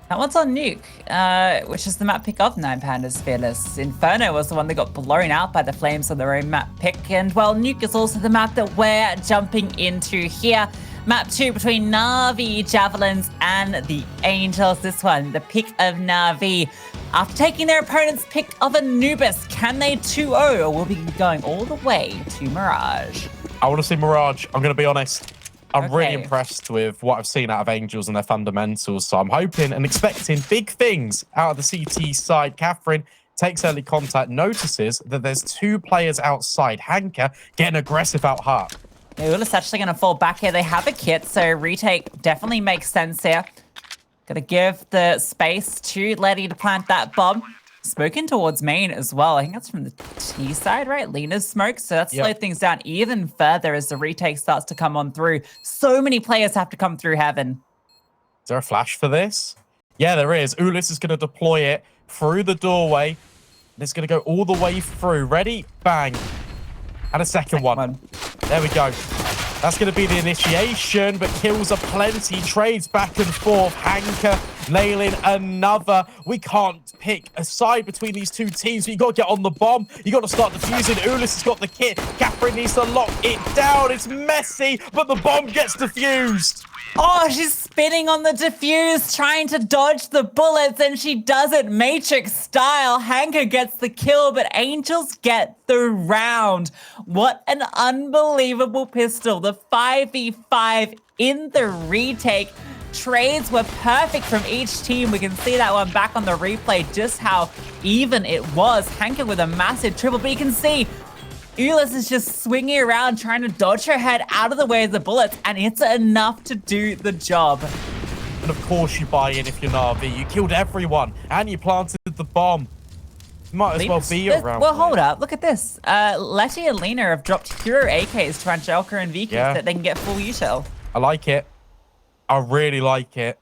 That one's on Nuke, which is the map pick of Nine Pandas Fearless. Inferno was the one that got blown out by the flames on their own map pick. And well, Nuke is also the map that we're jumping into here. Map 2 between NAVI Javelins and the Angels. This one, the pick of NAVI. After taking their opponent's pick of Anubis, can they 2-0 or will be going all the way to Mirage? I want to see Mirage. I'm going to be honest. I'm really impressed with what I've seen out of Angels and their fundamentals. So I'm hoping and expecting big things out of the CT side. Catherine takes early contact, notices that there's 2 players outside. Hanka getting aggressive out hard. Uulis actually going to fall back here. They have a kit, so retake definitely makes sense here. Gonna give the space to Letty to plant that bomb. Smoking towards main as well. I think that's from the T side, right? Liina's smoke. So that's slowed things down even further as the retake starts to come on through. So many players have to come through heaven. Is there a flash for this? Yeah, there is. Uulis is going to deploy it through the doorway. And it's going to go all the way through. Ready? Bang. And a second one. There we go. That's going to be the initiation, but kills are plenty. Trades back and forth. Hanka nailing another. We can't pick a side between these 2 teams. You got to get on the bomb. You got to start defusing. Uulis has got the kit. Catherine needs to lock it down. It's messy, but the bomb gets defused. Oh, she's spinning on the defuse, trying to dodge the bullets, and she does it Matrix style. Hanka gets the kill, but Angels get the round. What an unbelievable pistol. The 5v5 in the retake. Trades were perfect from each team. We can see that one back on the replay, just how even it was. Hanka with a massive triple, but you can see Uulis is just swinging around, trying to dodge her head out of the way of the bullets, and it's enough to do the job. And of course you buy in if you're Navi. You killed everyone, and you planted the bomb. You might as well be around. Well, hold up. Look at this. Letty and Liina have dropped hero AKs to Angelica and vicu so that they can get full util. I like it. I really like it.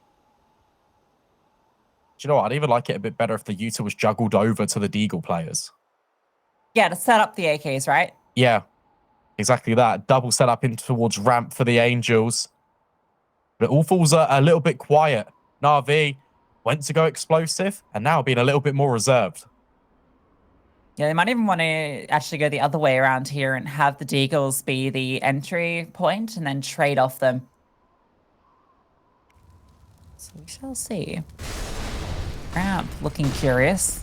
Do you know what? I'd even like it a bit better if the util was juggled over to the Deagle players. Yeah, to set up the AKs, right? Yeah, exactly that. Double set up in towards ramp for the Angels. But it all falls a little bit quiet. NAVI went to go explosive and now being a little bit more reserved. Yeah, they might even want to actually go the other way around here and have the Deagles be the entry point and then trade off them. So we shall see. Ramp looking curious.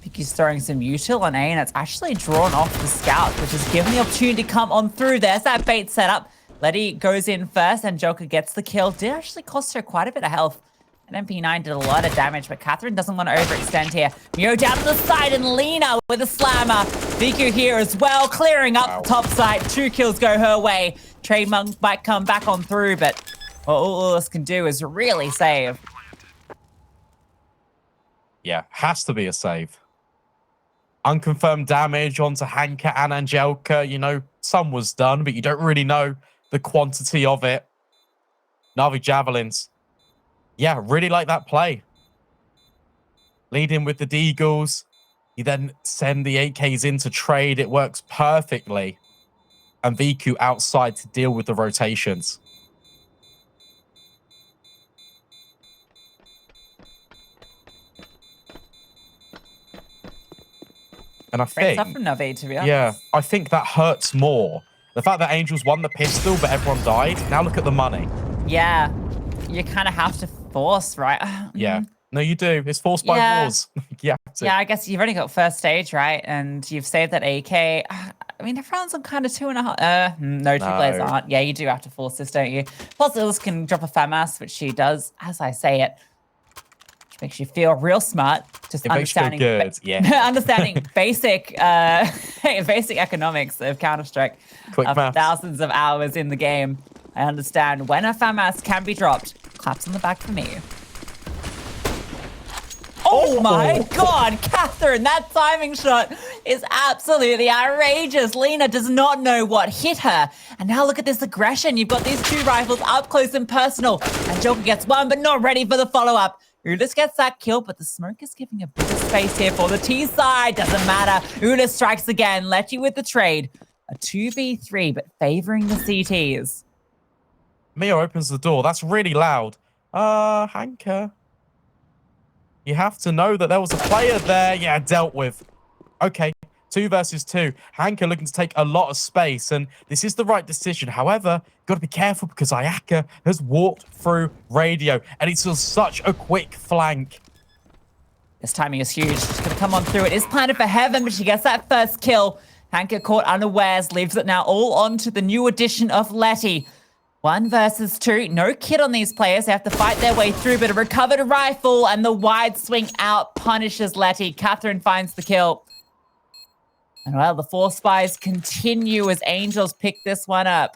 Vicu's throwing some util on A, and it's actually drawn off the scout, which is given the opportunity to come on through. There's that bait set up. Letty goes in first, and Joker gets the kill. Did actually cost her quite a bit of health. And MP9 did a lot of damage, but Catherine doesn't want to overextend here. Mio down to the side, and Liina with a slammer. Vicu here as well, clearing up the top side. 2 kills go her way. Trade Monk might come back on through, but all this can do is really save. Yeah, has to be a save. Unconfirmed damage onto Hanka and Angelica. You know, some was done, but you don't really know the quantity of it. NAVI Javelins. Yeah, really like that play. Leading with the Deagles. You then send the AKs in to trade. It works perfectly. And vicu outside to deal with the rotations. And I think, up from NAVI, to be honest. Yeah, I think that hurts more. The fact that Angels won the pistol, but everyone died. Now look at the money. Yeah, you kind of have to force, right? Yeah, no, you do. It's forced by wars. Yeah, I guess you've only got first stage, right? And you've saved that AK. I mean, everyone's on kind of 2.5. No, 2 players aren't. Yeah, you do have to force this, don't you? Plus, Illis can drop a FAMAS, which she does, as I say it. Which makes you feel real smart. Just understanding, understanding basic basic economics of Counter-Strike. Quick maths. Thousands of hours in the game. I understand when a FAMAS can be dropped. Claps on the back for me. Oh my God, Catherine, that timing shot is absolutely outrageous. Liina does not know what hit her. And now look at this aggression. You've got these 2 rifles up close and personal. And Joker gets one, but not ready for the follow-up. Uulis gets that kill, but the smoke is giving a bit of space here for the T side. Doesn't matter. Uulis strikes again. Letty with the trade. A 2v3, but favoring the CTs. Mio opens the door. That's really loud. Hanka. You have to know that there was a player there. Yeah, dealt with. Okay, 2 versus 2. Hanka looking to take a lot of space, and this is the right decision. However, got to be careful because Ayaka has walked through radio, and it's such a quick flank. This timing is huge. She's going to come on through. It is planted for heaven, but she gets that first kill. Hanka caught unawares, leaves it now all on to the new addition of Letty. 1 versus 2. No kit on these players. They have to fight their way through, but a recovered rifle and the wide swing out punishes Letty. Catherine finds the kill. And well, the 4 spies continue as Angels pick this one up.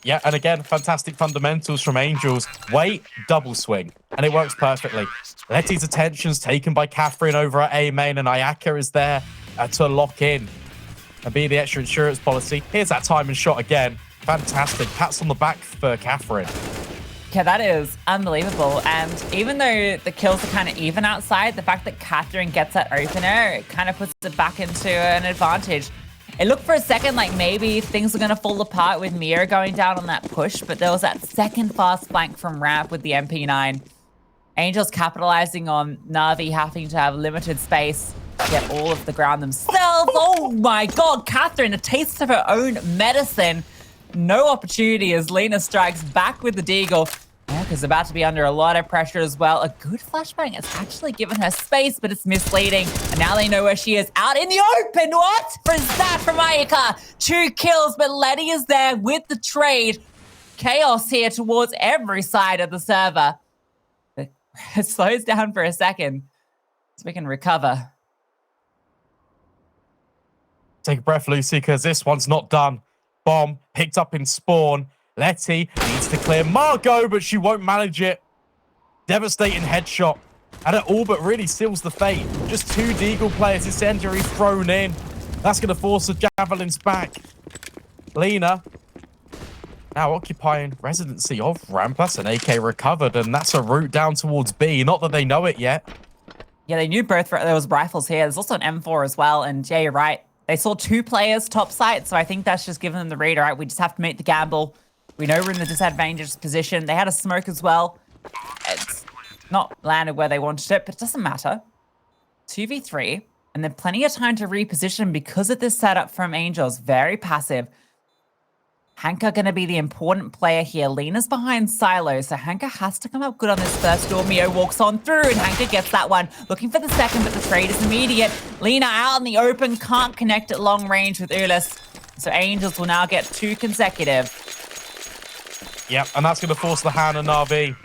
Yeah, and again, fantastic fundamentals from Angels. Wait, double swing, and it works perfectly. Letty's attention's taken by Catherine over at A main, and Ayaka is there to lock in and be the extra insurance policy. Here's that time and shot again. Fantastic. Pats on the back for Catherine. Yeah, that is unbelievable. And even though the kills are kind of even outside, the fact that Catherine gets that opener, it kind of puts it back into an advantage. It looked for a second like maybe things are going to fall apart with Mia going down on that push, but there was that second fast flank from Ramp with the MP9. Angels capitalizing on Navi having to have limited space, get all of the ground themselves. Oh my God, Catherine, a taste of her own medicine. No opportunity as Liina strikes back with the deagle. Hanka's about to be under a lot of pressure as well. A good flashbang has actually given her space, but it's misleading. And now they know where she is. Out in the open. What? Is that from Ayaka? 2 kills, but Letty is there with the trade. Chaos here towards every side of the server. It slows down for a second so we can recover. Take a breath, Lucy, because this one's not done. Bomb picked up in spawn. Letty needs to clear Margo, but she won't manage it. Devastating headshot. And it all but really seals the fate. Just 2 Deagle players, incendiary thrown in. That's going to force the Javelins back. Liina now occupying residency of Ramp. That's an AK recovered, and that's a route down towards B. Not that they know it yet. Yeah, they knew both. There was rifles here. There's also an M4 as well. And yeah, you're right. They saw 2 players top site, so I think that's just giving them the read. All right, we just have to make the gamble. We know we're in the disadvantaged position. They had a smoke as well. It's not landed where they wanted it, but it doesn't matter. 2v3, and then plenty of time to reposition because of this setup from Angels. Very passive. Hanka going to be the important player here. Liina's behind Silo, so Hanka has to come up good on this first door. Mio walks on through, and Hanka gets that one. Looking for the second, but the trade is immediate. Liina out in the open, can't connect at long range with uulis. So Angels will now get 2 consecutive. Yep, and that's going to force the hand of NAVI.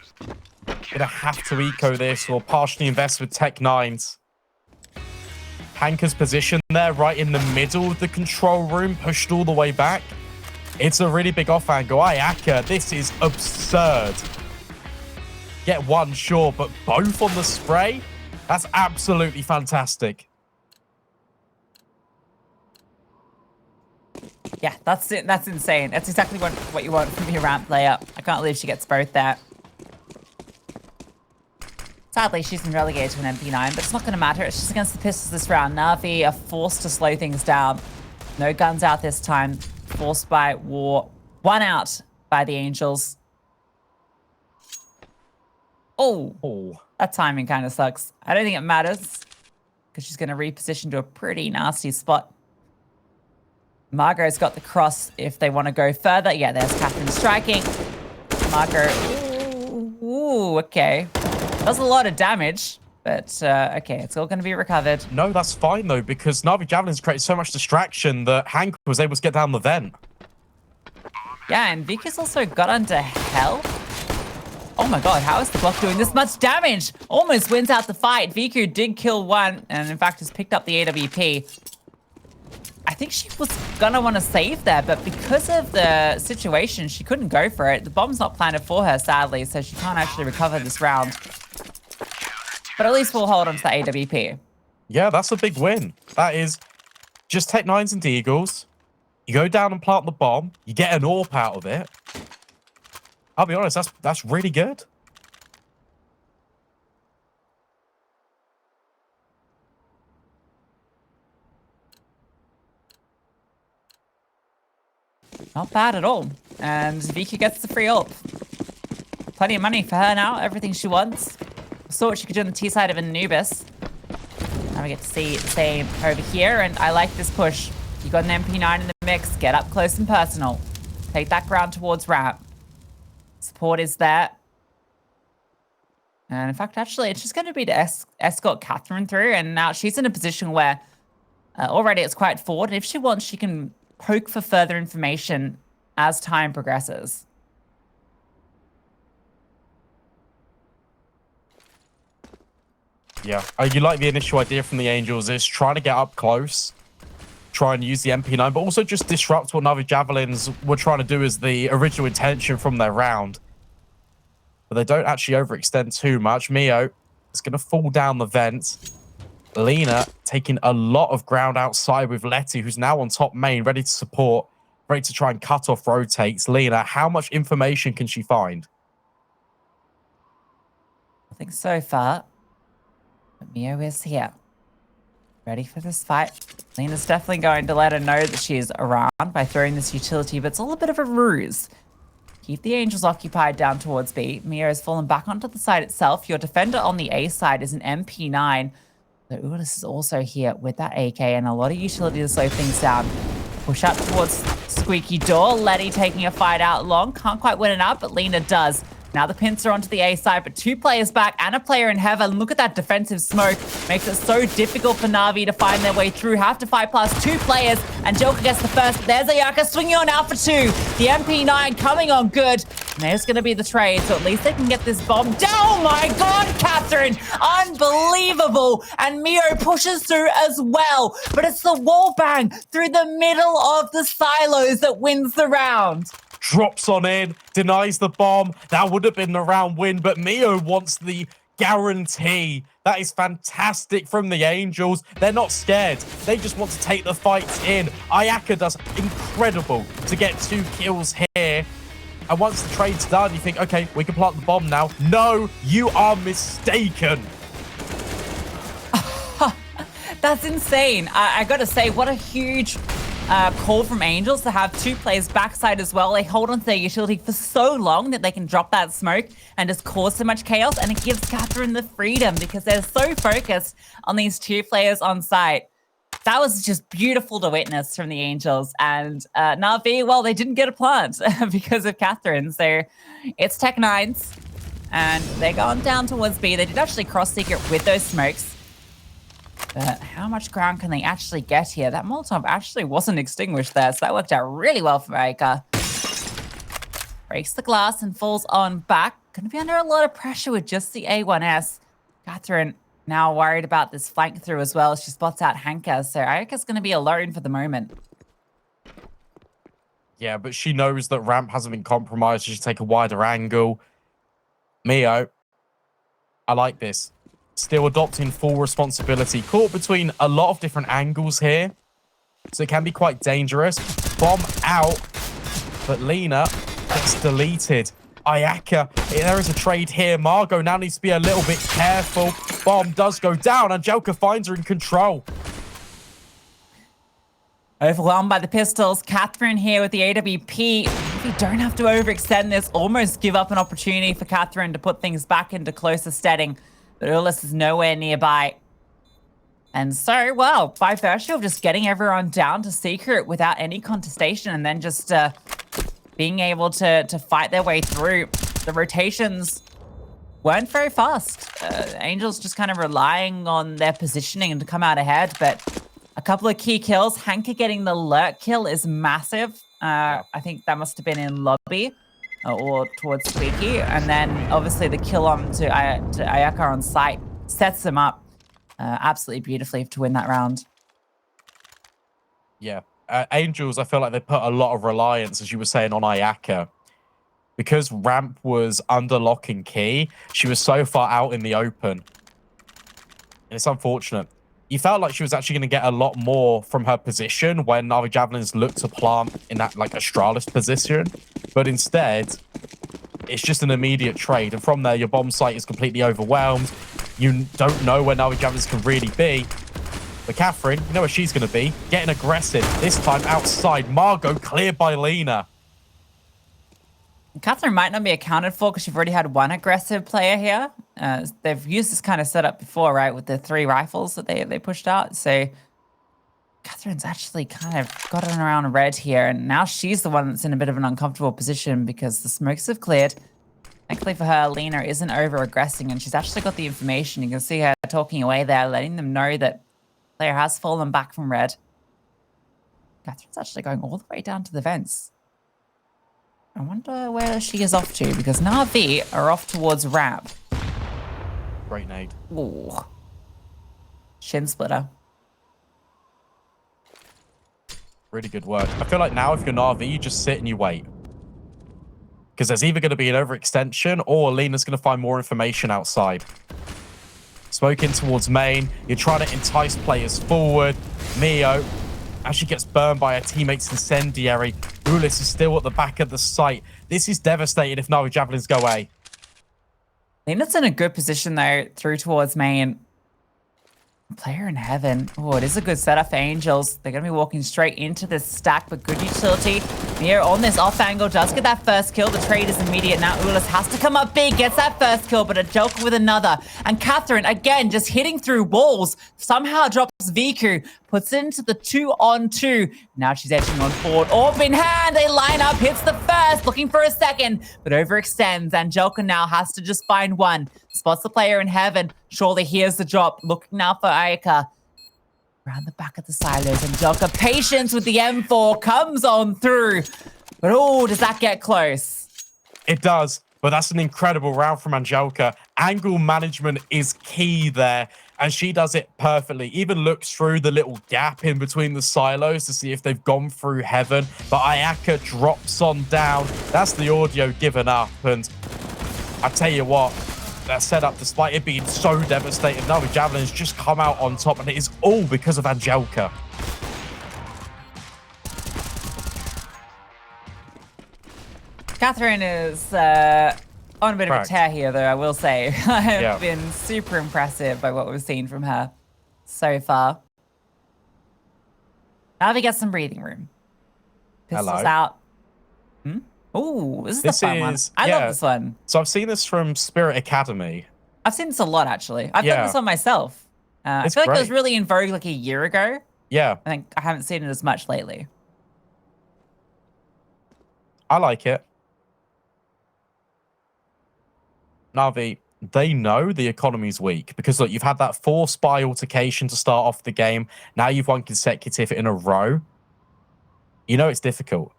Going to have to eco this or partially invest with Tech 9s. Hanka's position there, right in the middle of the control room, pushed all the way back. It's a really big off angle. Ayaka, this is absurd. Get 1, sure, but both on the spray? That's absolutely fantastic. Yeah, that's it. That's insane. That's exactly what you want from your ramp player. I can't believe she gets both there. Sadly, she's been relegated to an MP9, but it's not going to matter. It's just against the pistols this round. Navi are forced to slow things down. No guns out this time. Forced by war. 1 out by the Angels. Oh, that timing kind of sucks. I don't think it matters because she's going to reposition to a pretty nasty spot. Margo's got the cross if they want to go further. Yeah, there's Catherine striking. Margo. Ooh, okay. Does a lot of damage, but okay, it's all going to be recovered. No, that's fine, though, because NAVI Javelins created so much distraction that Hanka was able to get down the vent. Yeah, and vicu's also got under health. Oh my God, how is the block doing this much damage? Almost wins out the fight. vicu did kill 1, and in fact has picked up the AWP. I think she was gonna want to save there, but because of the situation, she couldn't go for it. The bomb's not planted for her, sadly, so she can't actually recover this round. But at least we'll hold on to that AWP. Yeah, that's a big win. That is just Tech 9s and Deagles. You go down and plant the bomb. You get an AWP out of it. I'll be honest, that's really good. Not bad at all. And vicu gets the free AWP. Plenty of money for her now. Everything she wants. saw what she could do on the T side of Anubis. Now we get to see the same over here, and I like this push. You got an MP9 in the mix. Get up close and personal. Take that ground towards ramp. Support is there. And in fact, actually, it's just going to be to escort Catherine through. And now she's in a position where already it's quite forward. And if she wants, she can poke for further information as time progresses. Yeah, you like the initial idea from the Angels is trying to get up close, try and use the MP9, but also just disrupt what NAVI Javelins were trying to do as the original intention from their round. But they don't actually overextend too much. Mio is going to fall down the vent. Liina taking a lot of ground outside with Letty, who's now on top main, ready to support, ready to try and cut off rotates. Liina, how much information can she find? I think so far, but Mio is here. Ready for this fight. Liina's definitely going to let her know that she is around by throwing this utility, but it's all a bit of a ruse. Keep the Angels occupied down towards B. Mio has fallen back onto the side itself. Your defender on the A side is an MP9. The uulis is also here with that AK and a lot of utility to slow things down. Push up towards Squeaky Door. Letty taking a fight out long. Can't quite win it out, but Liina does. Now the pincer onto the A side, but 2 players back and a player in heaven. Look at that defensive smoke. Makes it so difficult for Navi to find their way through. Have to fight past 2 players, and Joker gets the first. There's Ayaka swinging on Alpha 2. The MP9 coming on good. And there's going to be the trade, so at least they can get this bomb down. Oh my god, Catherine! Unbelievable! And Mio pushes through as well. But it's the wall bang through the middle of the silos that wins the round. Drops on in, denies the bomb. That would have been the round win, but Mio wants the guarantee. That is fantastic from the Angels. They're not scared. They just want to take the fights in. Ayaka does incredible to get 2 kills here. And once the trade's done, you think, okay, we can plant the bomb now. No, you are mistaken. That's insane. I gotta say, what a huge call from Angels to have 2 players backside as well. They hold on to their utility for so long that they can drop that smoke and just cause so much chaos, and it gives Catherine the freedom because they're so focused on these 2 players on site. That was just beautiful to witness from the Angels. And Navi, well, they didn't get a plant because of Catherine. So it's Tech 9s, and they're going down towards B. They did actually cross secret with those smokes. But how much ground can they actually get here? That Molotov actually wasn't extinguished there, so that worked out really well for Ayaka. Breaks the glass and falls on back. Going to be under a lot of pressure with just the A1S. Catherine now worried about this flank through as well. She spots out Hanka, so Ayaka's going to be alone for the moment. Yeah, but she knows that ramp hasn't been compromised. She should take a wider angle. Mio, I like this. Still adopting full responsibility. Caught between a lot of different angles here, so it can be quite dangerous. Bomb out, but Liina gets deleted. Ayaka, there is a trade here. Margo now needs to be a little bit careful. Bomb does go down, and Joker finds her in control. Overwhelmed by the pistols. Catherine here with the AWP. We don't have to overextend this. Almost give up an opportunity for Catherine to put things back into closer steading. But uulis is nowhere nearby. And so, well, by virtue of just getting everyone down to secret without any contestation and then just being able to fight their way through, the rotations weren't very fast. Angels just kind of relying on their positioning to come out ahead, but a couple of key kills. Hanka getting the lurk kill is massive. I think that must have been in lobby. Or towards Squeaky, and then obviously the kill on to Ayaka on site sets them up absolutely beautifully to win that round. Yeah, Angels, I feel like they put a lot of reliance, as you were saying, on Ayaka. Because ramp was under lock and key, she was so far out in the open. And it's unfortunate. You felt like she was actually going to get a lot more from her position when NAVI Javelins looked to plant in that like Astralis position. But instead, it's just an immediate trade. And from there, your bomb site is completely overwhelmed. You don't know where NAVI Javelins can really be. But Catherine, you know where she's going to be. Getting aggressive. This time outside. Margo cleared by Liina. Catherine might not be accounted for because you've already had 1 aggressive player here. They've used this kind of setup before, right? With the 3 rifles that they pushed out. So Catherine's actually kind of gotten around red here, and now she's the one that's in a bit of an uncomfortable position because the smokes have cleared. Thankfully for her, Liina isn't over-aggressing, and she's actually got the information. You can see her talking away there, letting them know that the player has fallen back from red. Catherine's actually going all the way down to the vents. I wonder where she is off to, because NAVI are off towards ramp. Great nade. Ooh. Shin splitter. Really good work. I feel like now if you're NAVI, you just sit and you wait. Because there's either going to be an overextension or Liina's going to find more information outside. Smoking towards main. You're trying to entice players forward. Mio actually gets burned by her teammate's incendiary. Uulis is still at the back of the site. This is devastating if NAVI Javelins go A. Liina's in a good position, though, through towards main. Player in heaven. Oh, it is a good setup for Angels. They're going to be walking straight into this stack, but good utility. Mio on this off angle does get that first kill. The trade is immediate. Now Uulis has to come up big, gets that first kill, but a Joker with another. And Catherine, again, just hitting through walls, somehow drops vicu, puts it into the 2-on-2. Now she's edging on forward. Orb in hand, they line up, hits the first, looking for a second, but overextends. And Joker now has to just find one. Spots the player in heaven. Surely here's the drop. Looking now for Hanka. Around the back of the silos. And Joker, patience with the M4, comes on through. But oh, does that get close? It does. But that's an incredible round from Angelika. Angle management is key there. And she does it perfectly. Even looks through the little gap in between the silos to see if they've gone through heaven. But Hanka drops on down. That's the audio given up. And I tell you what, that setup, despite it being so devastating, NAVI Javelins just come out on top, and it is all because of Angelika. Catherine is on a bit of a tear here, though, I will say. I have been super impressive by what we've seen from her so far. NAVI gets some breathing room. Pistols out. Ooh, this is the fun one. I love this one. So I've seen this from Spirit Academy. I've seen this a lot, actually. I've done this on myself. I feel like it was really in vogue like a year ago. Yeah. I think I haven't seen it as much lately. I like it. NAVI, they know the economy's weak because, look, you've had that 4-spy altercation to start off the game. Now you've won consecutive in a row. You know it's difficult.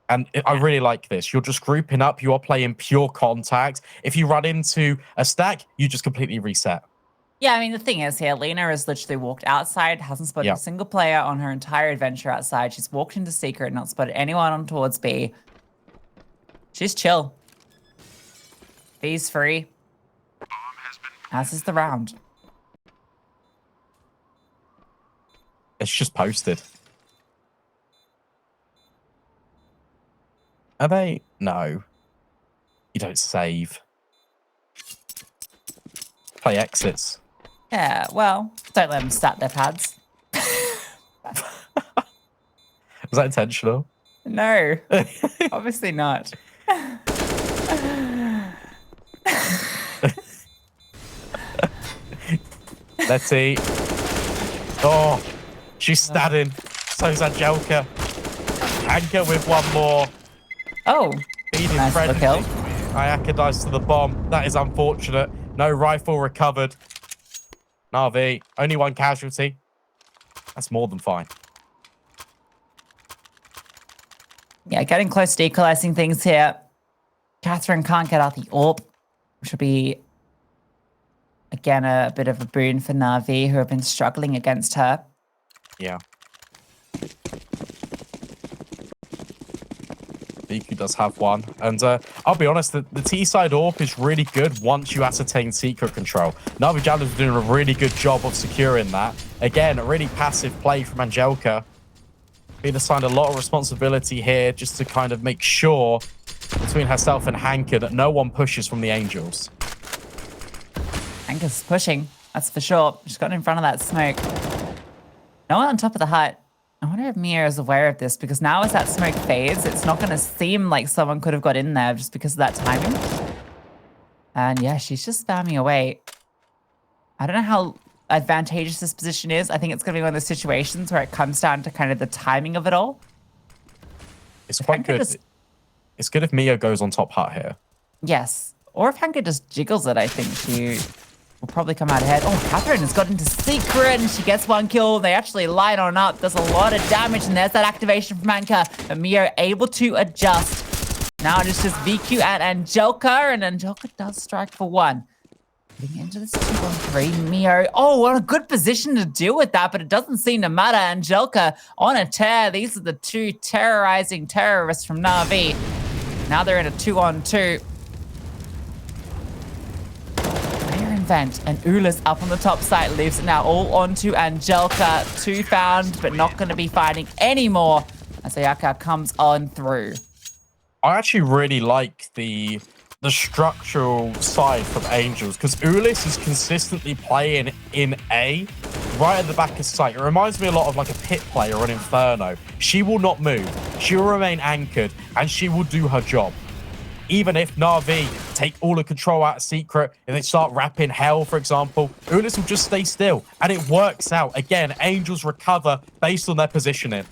And I really like this. You're just grouping up. You are playing pure contact. If you run into a stack, you just completely reset. Yeah, I mean, the thing is here, Liina has literally walked outside, hasn't spotted a single player on her entire adventure outside. She's walked into Secret, not spotted anyone on towards B. She's chill. B's free. As is the round. It's just posted. Are they? No. You don't save. Play exits. Yeah, well, don't let them stat their pads. Was that intentional? No, obviously not. Let's see. Oh, she's statting. So's Angelika. Hanka with one more. Oh, Feeding nice friendly. kill. Hanka dies to the bomb. That is unfortunate. No rifle recovered. NAVI, only one casualty. That's more than fine. Yeah, getting close to equalizing things here. Catherine can't get out the AWP, which will be, again, a bit of a boon for NAVI, who have been struggling against her. Yeah. vicu does have one. And I'll be honest, the T-side AWP is really good once you ascertain secret control. NAVI Javelins are doing a really good job of securing that. Again, a really passive play from Angelika. Being assigned a lot of responsibility here just to kind of make sure between herself and Hanka that no one pushes from the Angels. Hanka's pushing, that's for sure. She's got in front of that smoke. No one on top of the hut. I wonder if Mia is aware of this, because now as that smoke fades, it's not going to seem like someone could have got in there just because of that timing. And yeah, she's just spamming away. I don't know how advantageous this position is. I think it's going to be one of those situations where it comes down to kind of the timing of it all. It's quite good. It's good if Mio goes on top hut here. Yes. Or if Hanka just jiggles it, I think she will probably come out ahead. Oh, Catherine has got into secret and she gets 1 kill. They actually line on up. There's a lot of damage and there's that activation from Hanka. But Mio able to adjust. Now it's just vicu and Angelica, and Angelica does strike for 1. Getting into this 2-on-3, Mio. Oh, what a good position to deal with that, but it doesn't seem to matter. Angelica on a tear. These are the 2 terrorizing terrorists from NAVI. Now they're in a 2-on-2. They're in vent, and uulis up on the top side leaves it now all onto Angelica. 2 found, but not going to be fighting anymore as Ayaka comes on through. I actually really like the structural side from Angels because uulis is consistently playing in A, right at the back of site. It reminds me a lot of like a pit player on Inferno. She will not move. She will remain anchored and she will do her job. Even if NAVI take all the control out of secret, if they start rapping hell, for example, uulis will just stay still and it works out. Again, Angels recover based on their positioning.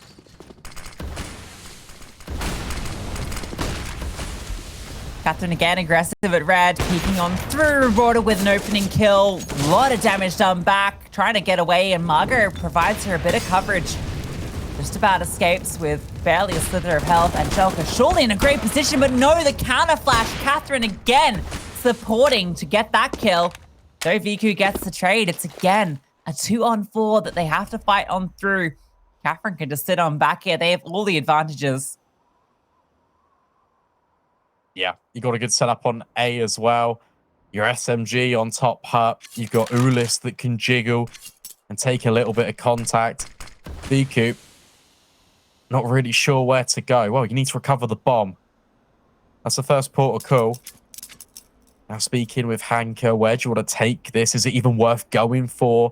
Catherine again aggressive at red, peeking on through border with an opening kill. A lot of damage done back, trying to get away, and Margo provides her a bit of coverage. Just about escapes with barely a slither of health. Angelica surely in a great position, but no, the counter flash. Catherine again supporting to get that kill. Though vicu gets the trade, it's again a 2-on-4 that they have to fight on through. Catherine can just sit on back here. They have all the advantages. Yeah, you got a good setup on A as well. Your SMG on top hut. You've got uulis that can jiggle and take a little bit of contact. vicu, not really sure where to go. Well, you need to recover the bomb. That's the first port of call. Now speaking with Hanka, where do you want to take this? Is it even worth going for?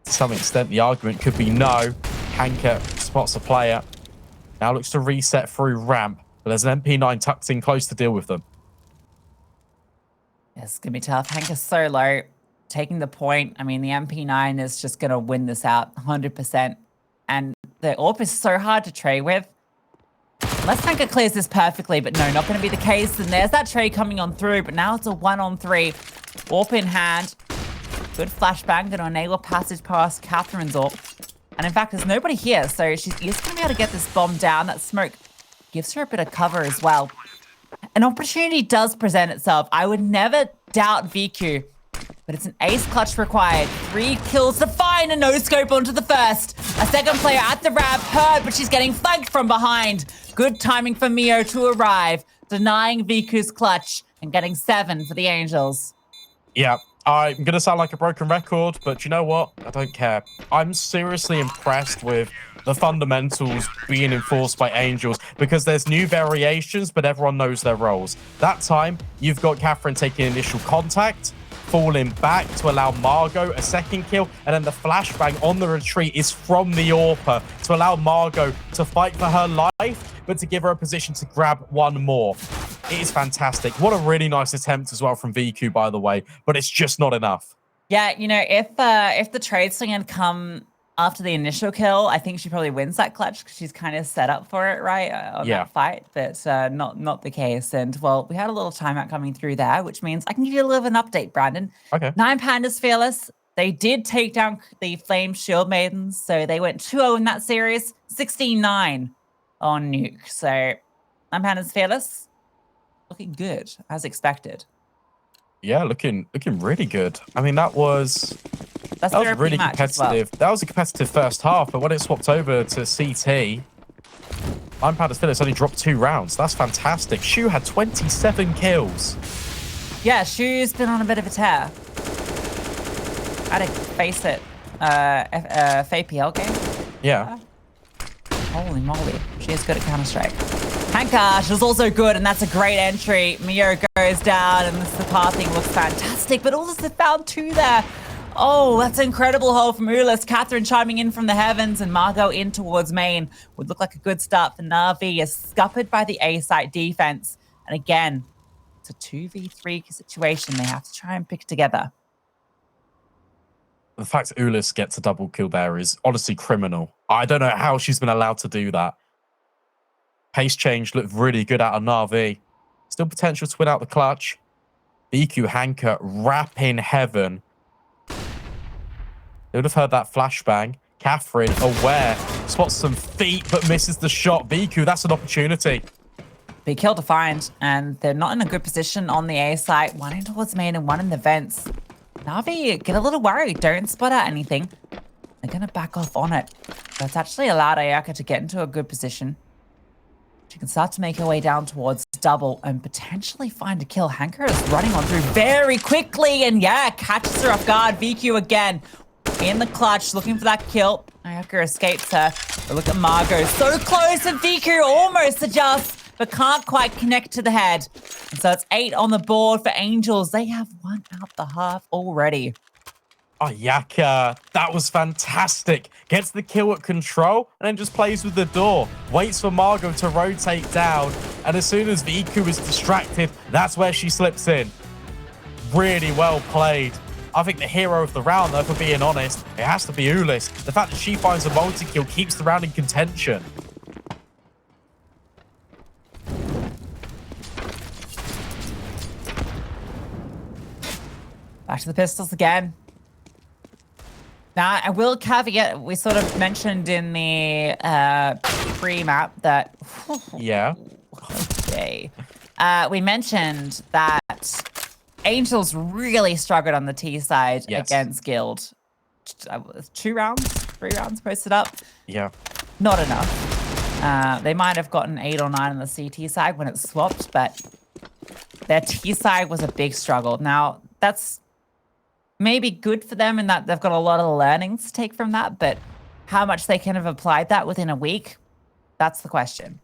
To some extent, the argument could be no. Hanka spots a player. Now looks to reset through ramp. But there's an MP9 tucked in close to deal with them. It's going to be tough. Hanka's so low. Taking the point. I mean, the MP9 is just going to win this out 100%. And the AWP is so hard to trade with. Unless Hanka clears this perfectly, but no, not going to be the case. And there's that trade coming on through, but now it's a 1-on-3. AWP in hand. Good flashbang. Going to enable passage past Catherine's AWP. And in fact, there's nobody here, so she's going to be able to get this bomb down. That smoke gives her a bit of cover as well. An opportunity does present itself. I would never doubt vicu, but it's an ace clutch required. 3 kills to find a no-scope onto the first. A second player at the ramp, heard, but she's getting flanked from behind. Good timing for Mio to arrive, denying vicu's clutch and getting 7 for the Angels. Yeah, I'm going to sound like a broken record, but you know what? I don't care. I'm seriously impressed with the fundamentals being enforced by Angels because there's new variations, but everyone knows their roles. That time, you've got Catherine taking initial contact, falling back to allow Margo a second kill, and then the flashbang on the retreat is from the AWPer to allow Margo to fight for her life, but to give her a position to grab 1 more. It is fantastic. What a really nice attempt as well from vicu, by the way, but it's just not enough. Yeah, you know, if the trade swing had come after the initial kill, I think she probably wins that clutch because she's kind of set up for it, right, on that fight. But not the case. And, well, we had a little timeout coming through there, which means I can give you a little of an update, Brandon. Okay. 9 Pandas Fearless. They did take down the Flame Shield Maidens, so they went 2-0 in that series, 16-9 on Nuke. So 9 Pandas Fearless, looking good, as expected. Yeah, looking really good. I mean, that was really competitive. That was a competitive first half, but when it swapped over to CT, 9 Pandas Fearless only dropped 2 rounds. That's fantastic. Shu had 27 kills. Yeah, Shu's been on a bit of a tear. I had to face it. FAPL game? Yeah. Holy moly. She is good at Counter-Strike. Hanka, she's also good, and that's a great entry. Mio goes down, and the pathing looks fantastic, but uulis have found 2 there. Oh, that's an incredible hole from uulis. Catherine chiming in from the heavens, and Margo in towards main. Would look like a good start for NAVI, is scuppered by the A-site defense. And again, It's a 2v3 situation. They have to try and pick together. The fact that uulis gets a double kill there is honestly criminal. I don't know how she's been allowed to do that. Pace change looked really good out of NAVI. Still potential to win out the clutch. vicu, Hanka, wrap in heaven. They would have heard that flashbang. Catherine, aware, spots some feet, but misses the shot. vicu, that's an opportunity. Big kill to find, and they're not in a good position on the A site. One in towards main and one in the vents. NAVI get a little worried. Don't spot out anything. They're going to back off on it. That's actually allowed Ayaka to get into a good position. She can start to make her way down towards double and potentially find a kill. Hanka is running on through very quickly, and yeah, catches her off guard. vicu again in the clutch, looking for that kill. Ayaka escapes her. But look at Margo. So close, and vicu almost adjusts, but can't quite connect to the head. And so it's 8 on the board for Angels. They have one out the half already. Ayaka, that was fantastic. Gets the kill at control and then just plays with the door. Waits for Margo to rotate down. And as soon as vicu is distracted, that's where she slips in. Really well played. I think the hero of the round, though, for being honest, it has to be uulis. The fact that she finds a multi-kill keeps the round in contention. Back to the pistols again. Now, I will caveat, we sort of mentioned in the pre-map that... Yeah. Okay. We mentioned that Angels really struggled on the T side against Guild. 3 rounds posted up. Yeah. Not enough. They might have gotten 8 or 9 on the CT side when it swapped, but their T side was a big struggle. Now, that's maybe good for them in that they've got a lot of learnings to take from that, but how much they can have applied that within a week, that's the question.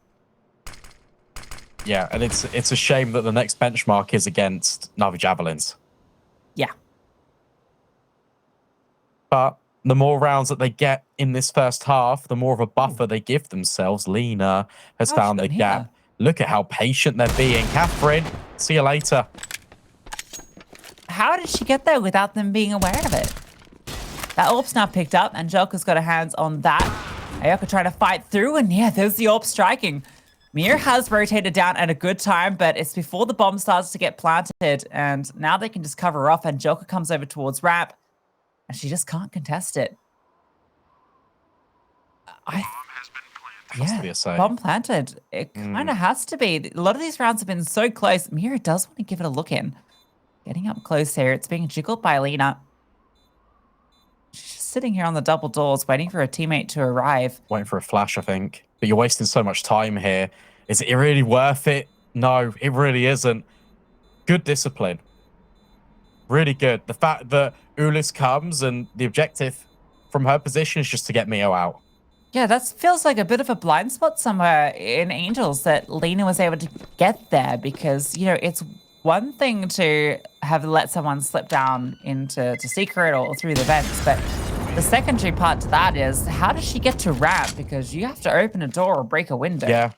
Yeah, and it's a shame that the next benchmark is against NAVI Javelins. Yeah. But the more rounds that they get in this first half, the more of a buffer they give themselves. Liina has found the gap. Look at how patient they're being. Catherine, see you later. How did she get there without them being aware of it? That AWP's now picked up, and Jelka's got her hands on that. Ayaka trying to fight through, and yeah, there's the AWP striking. Mir has rotated down at a good time, but it's before the bomb starts to get planted, and now they can just cover her off, and Jelka comes over towards Rap, and she just can't contest it. Has to be a save. Bomb planted. It kind of has to be. A lot of these rounds have been so close. Mira does want to give it a look in. Getting up close here. It's being jiggled by Liina. She's just sitting here on the double doors, waiting for a teammate to arrive. Waiting for a flash, I think. But you're wasting so much time here. Is it really worth it? No, it really isn't. Good discipline. Really good. The fact that uulis comes and the objective from her position is just to get Mio out. Yeah, that feels like a bit of a blind spot somewhere in Angels that Liina was able to get there because, you know, it's one thing to have let someone slip down into secret or through the vents, but the secondary part to that is how does she get to ramp? Because you have to open a door or break a window. Yeah,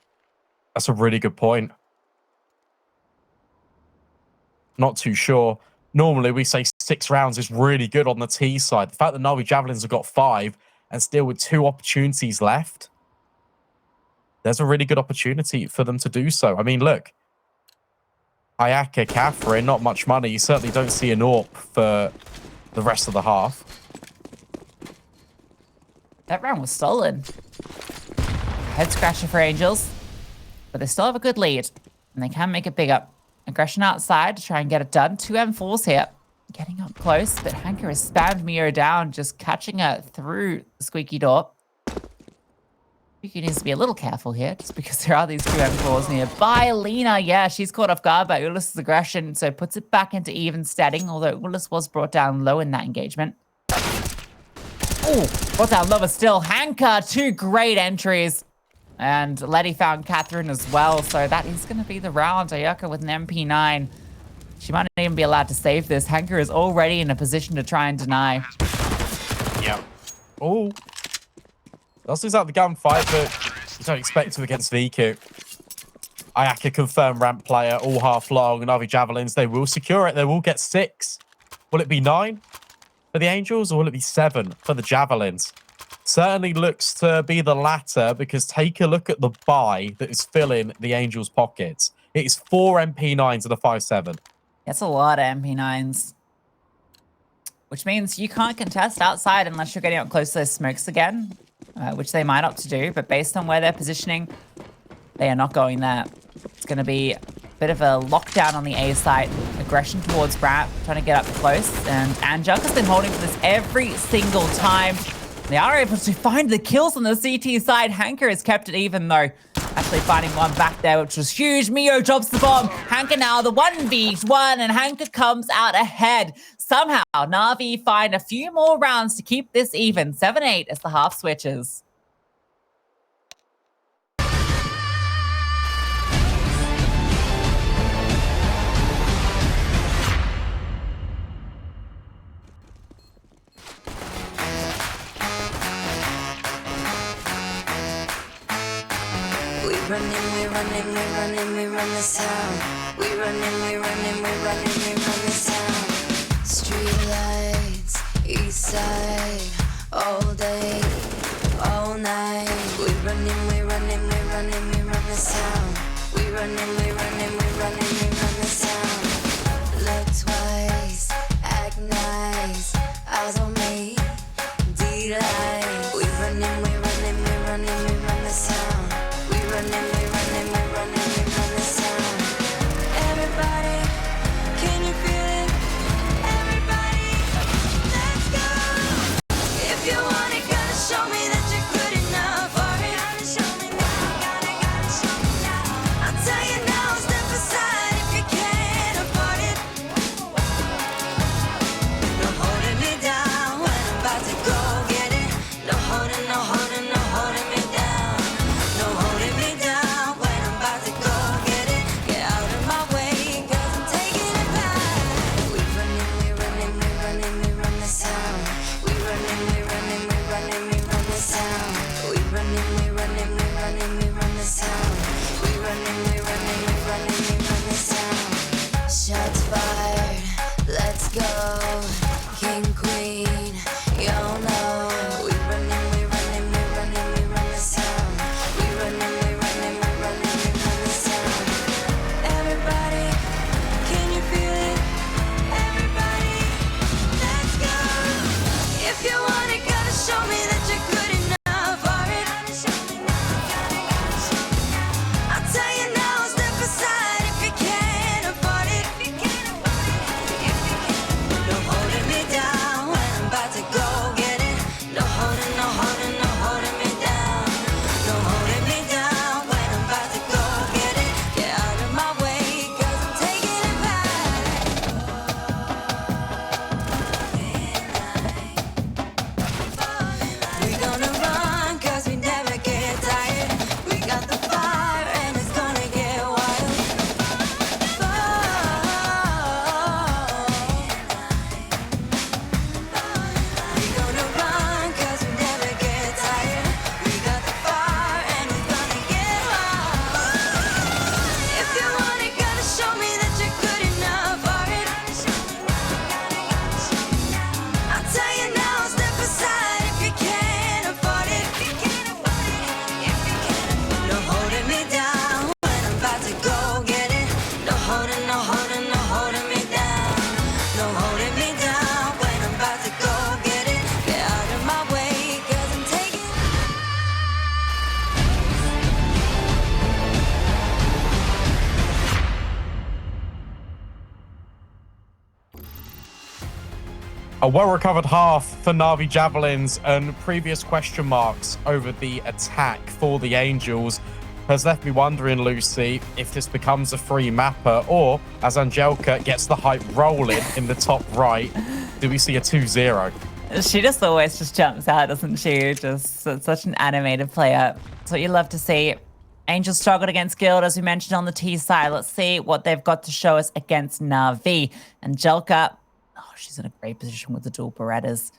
that's a really good point. Not too sure. Normally we say 6 rounds is really good on the T side. The fact that NAVI Javelins have got 5 and still with 2 opportunities left, there's a really good opportunity for them to do so. I mean, look, Ayaka, Catherine, not much money. You certainly don't see an AWP for the rest of the half. That round was stolen. Head scratcher for Angels, but they still have a good lead, and they can make it bigger. Aggression outside to try and get it done. 2 M4s here. Getting up close, but Hanka has spammed Mio down, just catching her through the squeaky door. Vicu needs to be a little careful here, just because there are these 2 M4s nearby. Liina, yeah, she's caught off guard by uulis' aggression, so puts it back into even steading, although uulis was brought down low in that engagement. Oh, brought down lower still. Hanka, 2 great entries. And Letty found Catherine as well, so that is going to be the round. Ayaka with an MP9. She might not even be allowed to save this. Hanka is already in a position to try and deny. Yeah. Oh. That's out the gunfight, but you don't expect to against vicu. Ayaka confirmed ramp player, all half long. NAVI Javelins, they will secure it. They will get 6. Will it be 9 for the Angels or will it be 7 for the Javelins? Certainly looks to be the latter because take a look at the buy that is filling the Angels' pockets. It is 4 MP9s and a 5.7. That's a lot of MP9s. Which means you can't contest outside unless you're getting up close to those smokes again, which they might opt to do. But based on where they're positioning, they are not going there. It's going to be a bit of a lockdown on the A site. Aggression towards Brat, trying to get up close. And Angelka's been holding for this every single time. They are able to find the kills on the CT side. Hanka has kept it even, though. Actually finding one back there, which was huge. Mio drops the bomb. Hanka now the 1v1, and Hanka comes out ahead. Somehow, Na'Vi find a few more rounds to keep this even. 7-8 as the half switches. We run this town. We run this town. Street lights, east side, all day, all night. We run this town. We run this town. Look twice, act nice, eyes on me, delight. We run this town. We run this town. Everybody, can you feel it? Everybody, let's go. If you want it, gotta show me that you're good enough for it. Gotta show me now, gotta show me now. I'll tell you now, step aside if you can't afford it. No holding me down when I'm about to go get it. No holding me down. No holding me down when I'm about to go get it. Get out of my way, 'cause I'm taking it back. We run this town. We run this town. We run this town. We run this town. Shots fired, let's go. King, queen, y'all know. We run this town. We run this town. Everybody, can you feel it? Everybody, let's go. If you want it, gotta show me that you're good enough for it. I'll tell you now, step aside if you can't afford it. No holding me down when I'm about to go get it. No holding me down. No holding me down when I'm about to go get it. Get out of my way, 'cause I'm taking it back. We gonna run 'cause we never get tired. We got the fire and it's gonna get wild. We gonna run 'cause we never get tired. We got the fire and it's gonna get wild. If you want it, gotta show me that you're good enough for it. I'll tell you now, step aside if you can't afford it. No holding me down when I'm about to go get it. No holding me down. No holding me down when I'm about to go get it. Get out of my way, 'cause I'm taking A well-recovered half for NAVI Javelins, and previous question marks over the attack for the Angels has left me wondering, Lucy, if this becomes a free mapper, or as Angelka gets the hype rolling in the top right, do we see a 2-0? She just always just jumps out, doesn't she? Just such an animated player. That's what you love to see. Angels struggled against Guild, as we mentioned on the T side. Let's see what they've got to show us against Na'Vi. Angelka, oh, she's in a great position with the dual Berettas.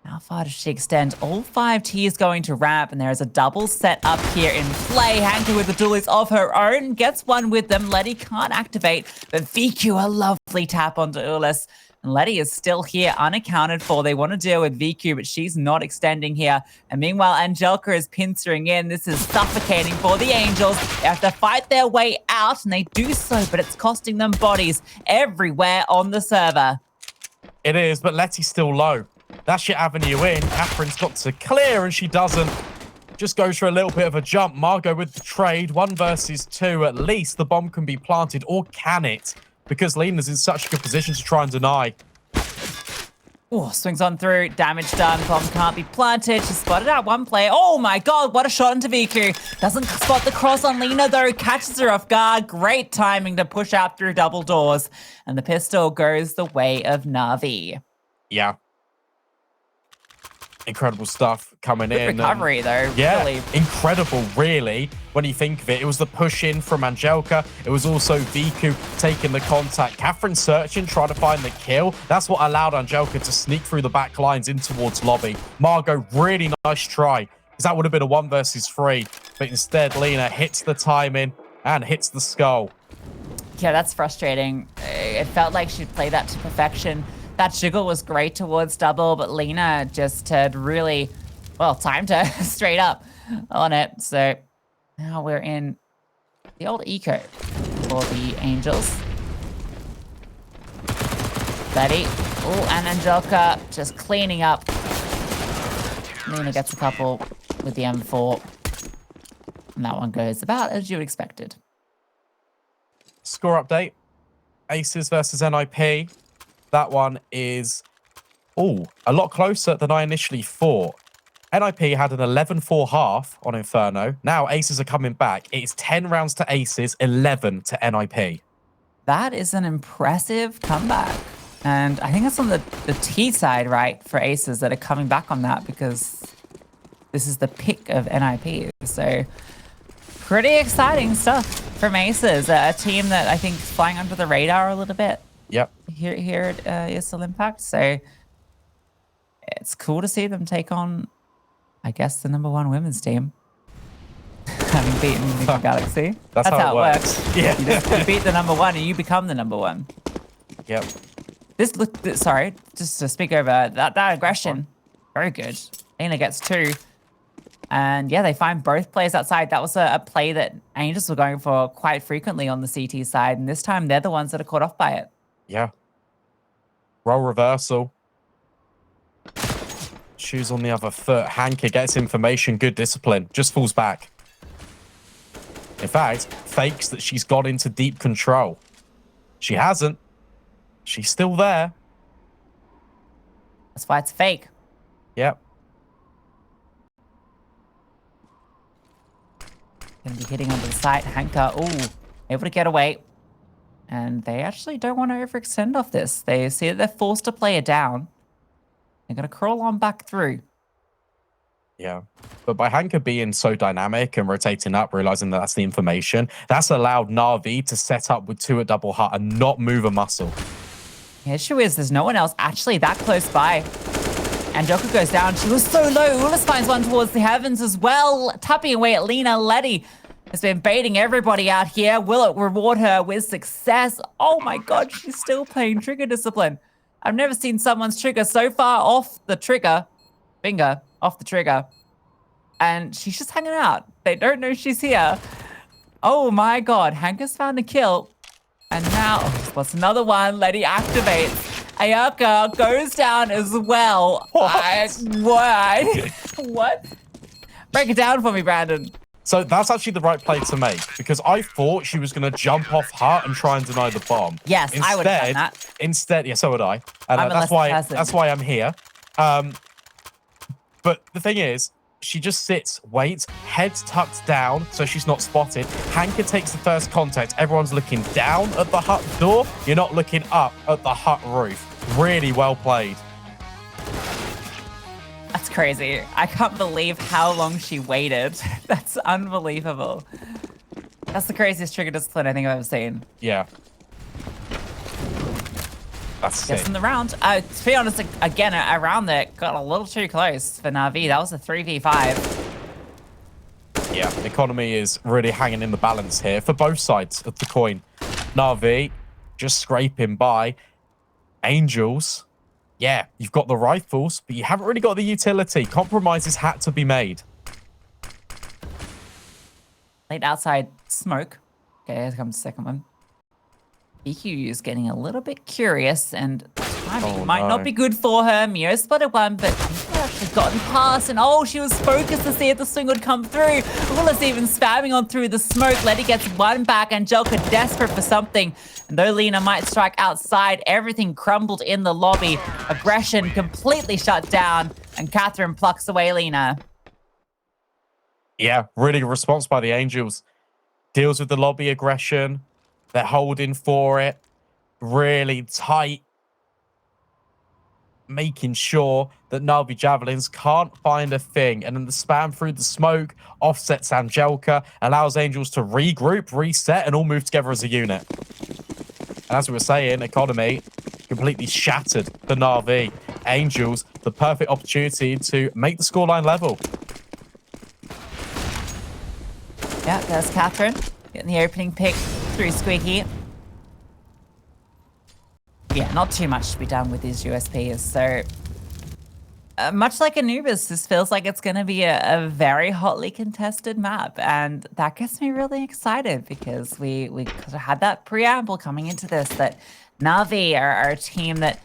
How far does she extend? All 5 T's going to ramp, and there is a double set up here in play. Hanka with the duelies of her own gets one with them. Letty can't activate, but vicu a lovely tap onto uulis. And Letty is still here, unaccounted for. They want to deal with vicu, but she's not extending here. And meanwhile, Angelica is pincering in. This is suffocating for the Angels. They have to fight their way out, and they do so, but it's costing them bodies everywhere on the server. It is, but Letty's still low. That's your avenue in. Catherine's got to clear, and she doesn't. Just goes for a little bit of a jump. Margo with the trade. 1 versus 2. At least the bomb can be planted, or can it? Because Liina's in such a good position to try and deny. Oh, swings on through. Damage done. Bomb can't be planted. She spotted out 1 player. Oh my god, what a shot into vicu. Doesn't spot the cross on Liina, though. Catches her off guard. Great timing to push out through double doors. And the pistol goes the way of NAVI. Yeah. Incredible stuff coming Good in. recovery, though. Yeah, Really. incredible, really, when you think of it. It was the push in from Angelica. It was also vicu taking the contact. Catherine searching, trying to find the kill. That's what allowed Angelica to sneak through the back lines in towards lobby. Margo, really nice try, because that would have been a 1 versus 3. But instead, Liina hits the timing and hits the skull. Yeah, that's frustrating. It felt like she'd played that to perfection. That jiggle was great towards double, but Liina just had really, well, timed her straight up on it. So now we're in the old eco for the Angels. Betty, oh, and Angelica just cleaning up. Liina gets a couple with the M4. And that one goes about as you expected. Score update. Aces versus NIP. That one is, a lot closer than I initially thought. NIP had an 11-4 half on Inferno. Now Aces are coming back. It's 10 rounds to Aces, 11 to NIP. That is an impressive comeback. And I think that's on the T side, right, for Aces that are coming back on that, because this is the pick of NIP. So pretty exciting stuff from Aces, a team that I think is flying under the radar a little bit. Yep. Here at ESL Impact. So it's cool to see them take on, I guess, the #1 women's team. Having beaten the Galaxy. That's how it works. Yeah. You just beat the #1 and you become the #1. Yep. Sorry, just to speak over that aggression. Very good. Liina gets 2. And yeah, they find both players outside. That was a play that Angels were going for quite frequently on the CT side. And this time they're the ones that are caught off by it. Yeah. Roll reversal. Shoes on the other foot. Hanka gets information. Good discipline. Just falls back. In fact, fakes that she's got into deep control. She hasn't. She's still there. That's why it's fake. Yep. Gonna be hitting onto the site. Hanka, able to get away. And they actually don't want to overextend off this. They see that they're forced to play it down. They're going to crawl on back through. Yeah. But by Hanka being so dynamic and rotating up, realizing that that's the information, that's allowed NAVI to set up with 2 at double hut and not move a muscle. The issue is there's no one else actually that close by. Angelica goes down. She was so low. uulis finds one towards the heavens as well. Tapping away at Liina. Letty has been baiting everybody out here. Will it reward her with success? Oh my god, she's still playing trigger discipline. I've never seen someone's trigger so far off the trigger. Finger off the trigger. And she's just hanging out. They don't know she's here. Oh my god, Hanka's found a kill. And now, what's another one? Letty activates. Ayaka goes down as well. What? Break it down for me, Brandon. So that's actually the right play to make, because I thought she was going to jump off hut and try and deny the bomb. Yes, I would have done that. Instead, yeah, so would I. And I'm a that's less person. why I'm here. But the thing is, she just sits, waits, head tucked down so she's not spotted. Hanka takes the first contact. Everyone's looking down at the hut door. You're not looking up at the hut roof. Really well played. That's crazy. I can't believe how long she waited. That's unbelievable. That's the craziest trigger discipline I think I've ever seen. Yeah. That's Gets sick. in the round. To be honest, again, around there, got a little too close for NAVI. That was a 3v5. Yeah, economy is really hanging in the balance here for both sides of the coin. NAVI just scraping by. Angels, yeah, you've got the rifles, but you haven't really got the utility. Compromises had to be made. Late outside smoke. Okay, here comes the second one. vicu is getting a little bit curious, and timing might not be good for her. Mio spotted one, but she's actually gotten past, and she was focused to see if the swing would come through. Uulis even spamming on through the smoke. Letty gets one back, Angelica desperate for something. And though Liina might strike outside, everything crumbled in the lobby. Aggression completely shut down, and Catherine plucks away Liina. Yeah, really good response by the Angels. Deals with the lobby aggression. They're holding for it. Really tight. Making sure that NAVI Javelins can't find a thing. And then the spam through the smoke offsets Angelica, allows Angels to regroup, reset, and all move together as a unit. And as we were saying, economy completely shattered for NAVI. Angels, the perfect opportunity to make the scoreline level. Yeah, there's Catherine getting the opening pick through Squeaky. Yeah, not too much to be done with these USPs. So, much like Anubis, this feels like it's going to be a very hotly contested map. And that gets me really excited because we had that preamble coming into this that NAVI are a team that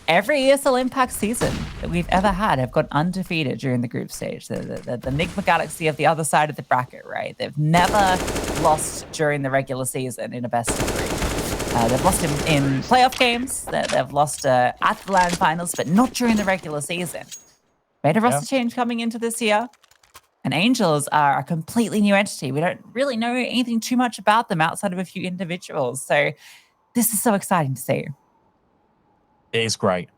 every ESL Impact season that we've ever had have gone undefeated during the group stage. The Enigma Galaxy of the other side of the bracket, right? They've never lost during the regular season in a best of 3. They've lost in playoff games. They've lost at the LAN finals, but not during the regular season. Made a roster change coming into this year. And Angels are a completely new entity. We don't really know anything too much about them outside of a few individuals. So this is so exciting to see. It is great.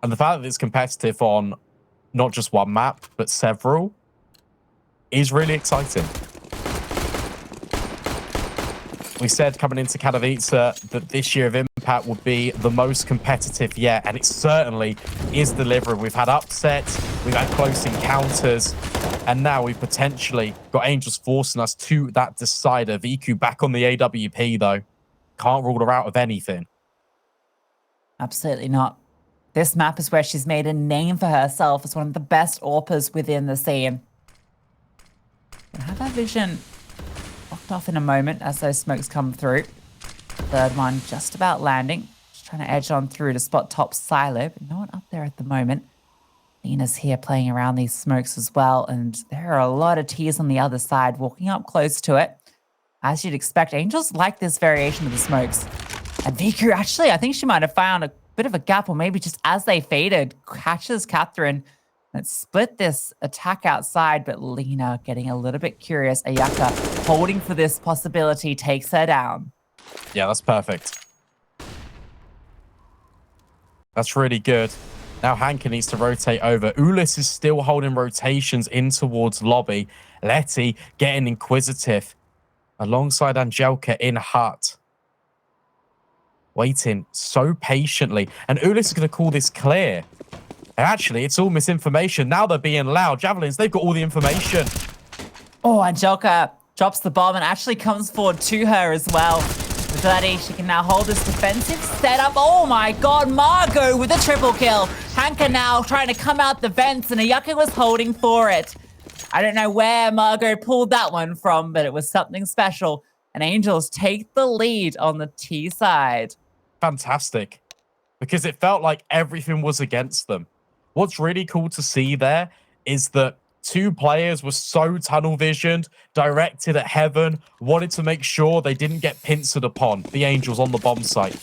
And the fact that it's competitive on not just one map, but several, is really exciting. We said coming into Katowice that this year of Impact would be the most competitive yet, and it certainly is delivering. We've had upsets, we've had close encounters, and now we've potentially got Angels forcing us to that decider. vicu back on the AWP, though. Can't rule her out of anything. Absolutely not. This map is where she's made a name for herself as one of the best AWPers within the scene. Gonna have that vision locked off in a moment as those smokes come through. Third one just about landing. Just trying to edge on through to spot top silo, but no one up there at the moment. Liina's here playing around these smokes as well, and there are a lot of T's on the other side walking up close to it. As you'd expect, Angels like this variation of the smokes. And vicu, actually, I think she might have found a bit of a gap, or maybe just as they faded, catches Catherine and split this attack outside, but Liina getting a little bit curious. Ayaka holding for this possibility, takes her down. Yeah, that's perfect. That's really good. Now Hanka needs to rotate over. Uulis is still holding rotations in towards lobby. Letty getting inquisitive alongside Angelica in hut. Waiting so patiently. And Uulis is going to call this clear. And actually, it's all misinformation. Now they're being loud. Javelins, they've got all the information. Oh, Angelica drops the bomb and actually comes forward to her as well. With Letty, she can now hold this defensive setup. Oh my god, Margo with a triple kill. Hanka now trying to come out the vents, and Ayaka was holding for it. I don't know where Margo pulled that one from, but it was something special. And Angels take the lead on the T side. Fantastic. Because it felt like everything was against them. What's really cool to see there is that two players were so tunnel visioned, directed at heaven, wanted to make sure they didn't get pincered upon, the Angels on the bomb site.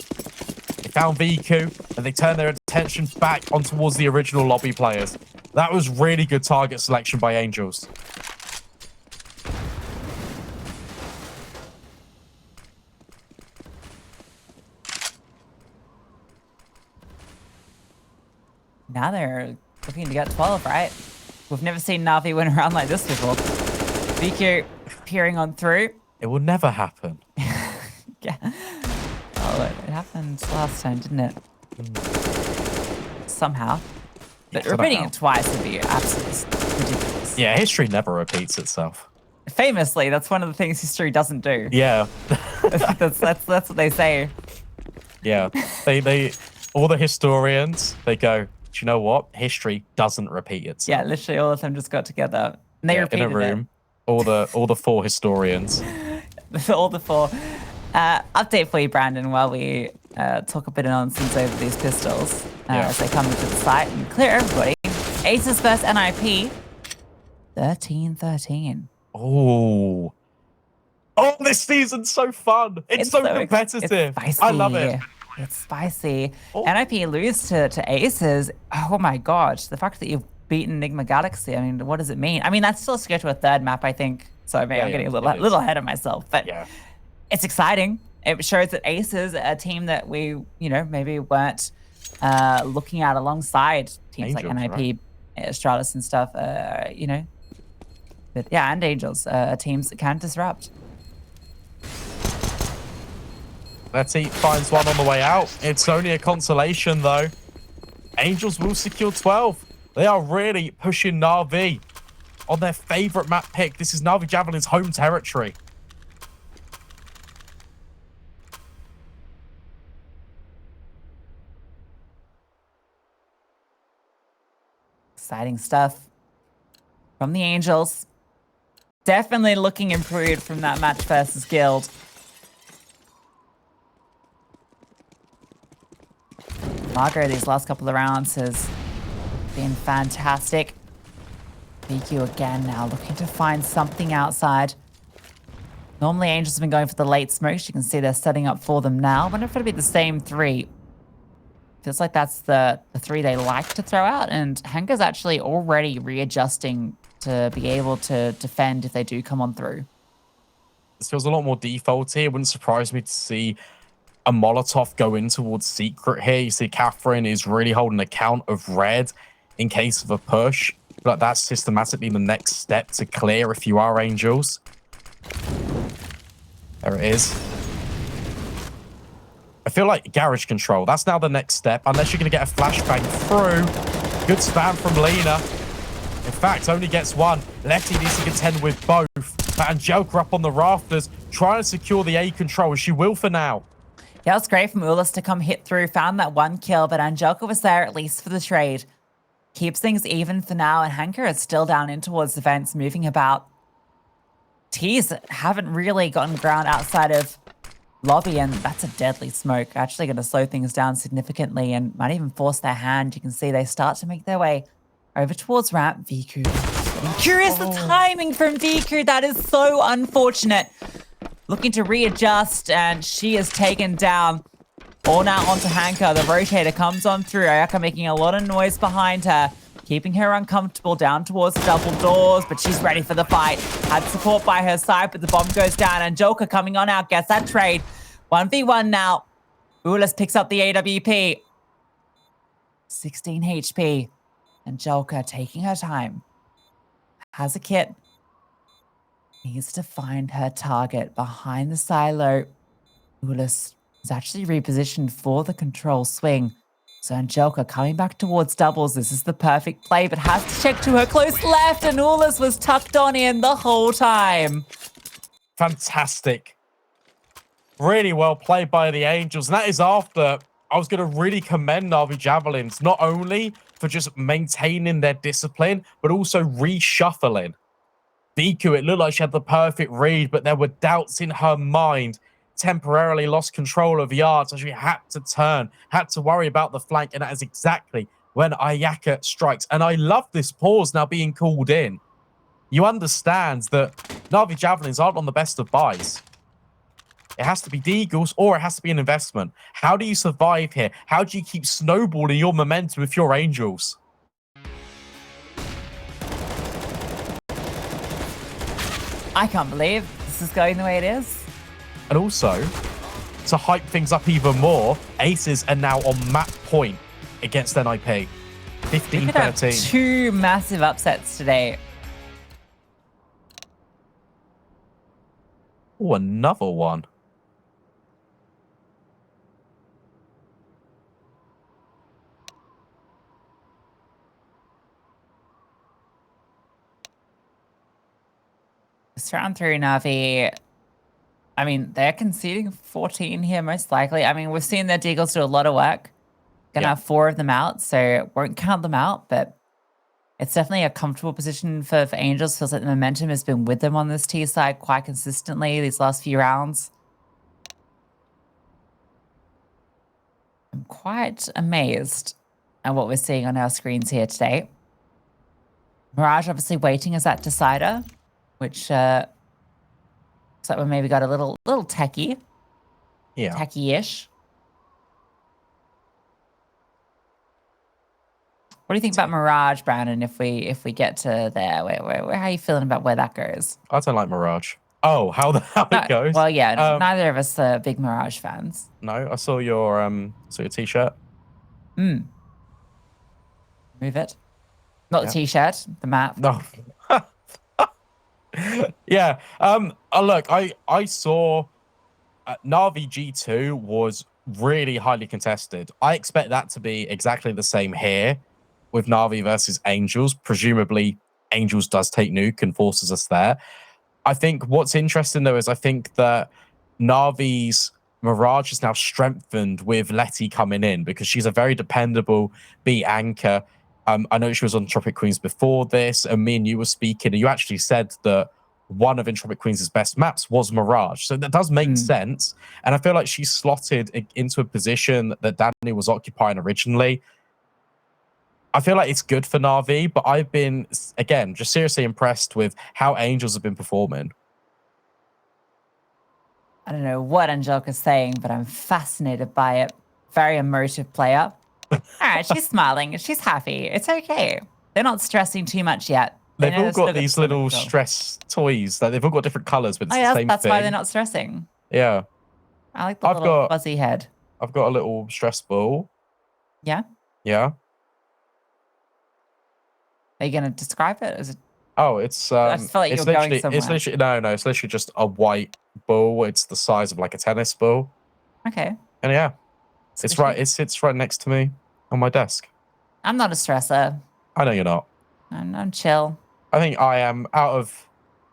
They found vicu, and they turned their attention back on towards the original lobby players. That was really good target selection by Angels. Now they're looking to get 12, right? We've never seen NAVI win a round like this before. vicu peering on through. It will never happen. Yeah. Oh, well. It happened last time, didn't it? Somehow. But repeating it twice would be absolutely ridiculous. Yeah, history never repeats itself. Famously, that's one of the things history doesn't do. Yeah. that's what they say. Yeah. They all the historians, they go, do you know what? History doesn't repeat itself. Yeah, literally all of them just got together. And they repeated in a room. All the four historians. all the four. Update for you, Brandon, while we talk a bit of nonsense over these pistols as they come into the site and clear everybody. Aces versus NIP. 13-13. Oh, this season's so fun. It's so competitive. It's spicy. I love it. It's spicy. NIP lose to Aces. Oh my god. The fact that you've beaten Enigma Galaxy, I mean, what does it mean? I mean, that's still to go to a third map, I think. So maybe I'm getting a little ahead of myself. But it's exciting. It shows that Aces, a team that we, you know, maybe weren't looking at alongside teams like NIP, right? Astralis and stuff, you know. But yeah, and Angels, teams that can disrupt. Let's see, finds one on the way out. It's only a consolation, though. Angels will secure 12. They are really pushing NAVI on their favorite map pick. This is NAVI Javelins' home territory. Exciting stuff from the Angels. Definitely looking improved from that match versus Guild. Margo, these last couple of rounds has been fantastic. vicu again now looking to find something outside. Normally Angels have been going for the late smokes. You can see they're setting up for them now. I wonder if it'll be the same three. Feels like that's the three they like to throw out, and Hanka's actually already readjusting to be able to defend if they do come on through. This feels a lot more defaulty. It wouldn't surprise me to see a Molotov go in towards Secret here. You see Catherine is really holding account of red in case of a push. But that's systematically the next step to clear if you are Angels. There it is. I feel like garage control. That's now the next step, unless you're going to get a flashbang through. Good spam from Liina. In fact, only gets one. Letty needs to contend with both. But Angelka up on the rafters, trying to secure the A control, and she will for now. Yeah, it was great from uulis to come hit through, found that one kill, but Angelka was there at least for the trade. Keeps things even for now, and Hanka is still down in towards the fence, moving about. T's haven't really gotten ground outside of lobby, and that's a deadly smoke. Actually going to slow things down significantly and might even force their hand. You can see they start to make their way over towards ramp. vicu. Curious the timing from vicu. That is so unfortunate. Looking to readjust, and she is taken down. All now onto Hanka. The rotator comes on through. Ayaka making a lot of noise behind her, keeping her uncomfortable down towards the double doors, but she's ready for the fight. Had support by her side, but the bomb goes down. Angelka coming on out, gets that trade. 1v1 now. uulis picks up the AWP. 16 HP. Angelka taking her time. Has a kit. Needs to find her target behind the silo. uulis is actually repositioned for the control swing. So Angelka coming back towards doubles. This is the perfect play, but has to check to her close left, and uulis was tucked on in the whole time. Fantastic. Really well played by the Angels. And that is after I was going to really commend NAVI Javelins, not only for just maintaining their discipline, but also reshuffling. vicu, it looked like she had the perfect read, but there were doubts in her mind. Temporarily lost control of yards, so she had to turn, had to worry about the flank, and that is exactly when Ayaka strikes. And I love this pause now being called in. You understand that NAVI Javelins aren't on the best of buys. It has to be Deagles or it has to be an investment. How do you survive here? How do you keep snowballing your momentum with your Angels? I can't believe this is going the way it is. And also, to hype things up even more, Aces are now on map point against NIP. 15-13. Two massive upsets today. Oh, another one. round 3 Navi. I mean, they're conceding 14 here, most likely. I mean, we've seen their Deagles do a lot of work. Gonna have 4 of them out, so won't count them out, but it's definitely a comfortable position for Angels. Feels like the momentum has been with them on this T side quite consistently these last few rounds. I'm quite amazed at what we're seeing on our screens here today. Mirage obviously waiting as that decider, which looks like we maybe got a little techie. Yeah. Techie-ish. What do you think about Mirage, Brandon, if we get to there? How are you feeling about where that goes? I don't like Mirage. Oh, how it goes? Well, yeah, neither of us are big Mirage fans. No, I saw your t-shirt. Move it. Not the t-shirt, the map. No. Yeah. Look, I saw NAVI G2 was really highly contested. I expect that to be exactly the same here with NAVI versus Angels. Presumably, Angels does take Nuke and forces us there. I think what's interesting, though, is I think that Navi's Mirage is now strengthened with Letty coming in because she's a very dependable B anchor. I know she was on Tropic Queens before this, and me and you were speaking, and you actually said that one of Tropic Queens' best maps was Mirage. So that does make sense. And I feel like she's slotted into a position that Danny was occupying originally. I feel like it's good for Na'Vi, but I've been, again, just seriously impressed with how Angels have been performing. I don't know what Angelica's saying, but I'm fascinated by it. Very emotive player. All right, she's smiling. She's happy. It's okay. They're not stressing too much yet. They've all got these little stress toys. Like they've all got different colors, but it's the same thing. That's why they're not stressing. Yeah. I like the little fuzzy head. I've got a little stress ball. Yeah? Yeah. Are you going to describe it? Is it? Oh, it's I just felt like you were going somewhere. It's literally it's literally just a white ball. It's the size of like a tennis ball. Okay. And yeah, it's right next to me on my desk. I'm not a stressor. I know you're not. I'm chill. I think I am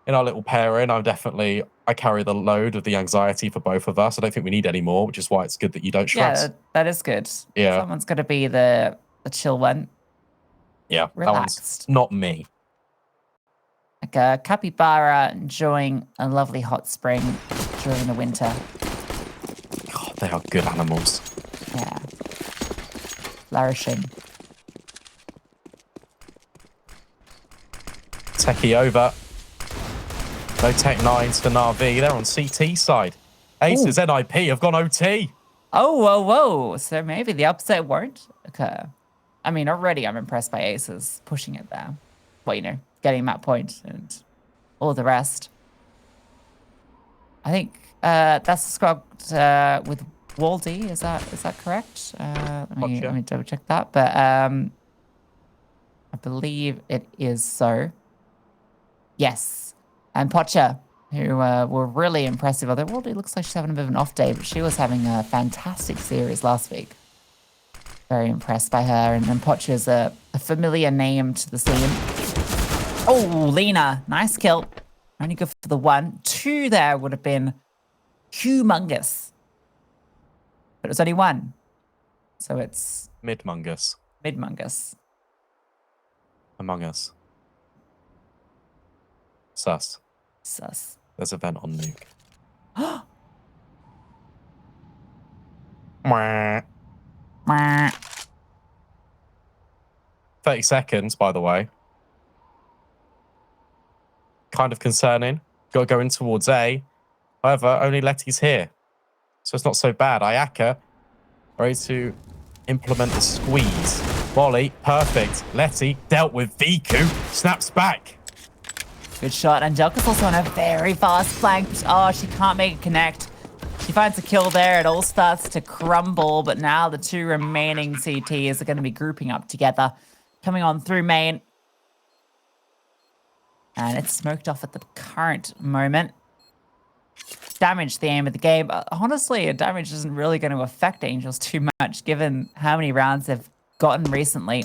in our little pairing. I carry the load of the anxiety for both of us. I don't think we need any more, which is why it's good that you don't stress. Yeah, that is good. Yeah. Someone's got to be the chill one. Yeah. Relaxed. That one's not me. Like a capybara enjoying a lovely hot spring during the winter. God, they are good animals. Yeah. Flourishing. Techie over. No Tech 9s for Na'Vi. They're on CT side. Aces NIP have gone OT. Oh, whoa. So maybe the upset won't occur. I mean, already I'm impressed by Aces pushing it there. Well, getting that point and all the rest. I think that's the squad with Waldy. Is that correct? Let me double check that. But I believe it is so. Yes. And Pocha, who were really impressive. Although Waldy looks like she's having a bit of an off day, but she was having a fantastic series last week. Very impressed by her. And Pocha's a familiar name to the scene. Oh, Liina. Nice kill. Only good for the 1. 2 there would have been humongous. But it was only 1. So it's... Midmungus. Midmungus. Among Us. Sus. There's a vent on Nuke. Mwah. 30 seconds, by the way. Kind of concerning. Got to go in towards A. However, only Letty's here. So it's not so bad. Ayaka ready to implement the squeeze. Volley, perfect. Letty dealt with vicu. Snaps back. Good shot. Angelica's also on a very fast flank. Oh, she can't make it connect. She finds a kill there. It all starts to crumble, but now the 2 remaining CTs are going to be grouping up together. Coming on through main. And it's smoked off at the current moment. Damage the aim of the game. Honestly, damage isn't really going to affect Angels too much, given how many rounds they've gotten recently.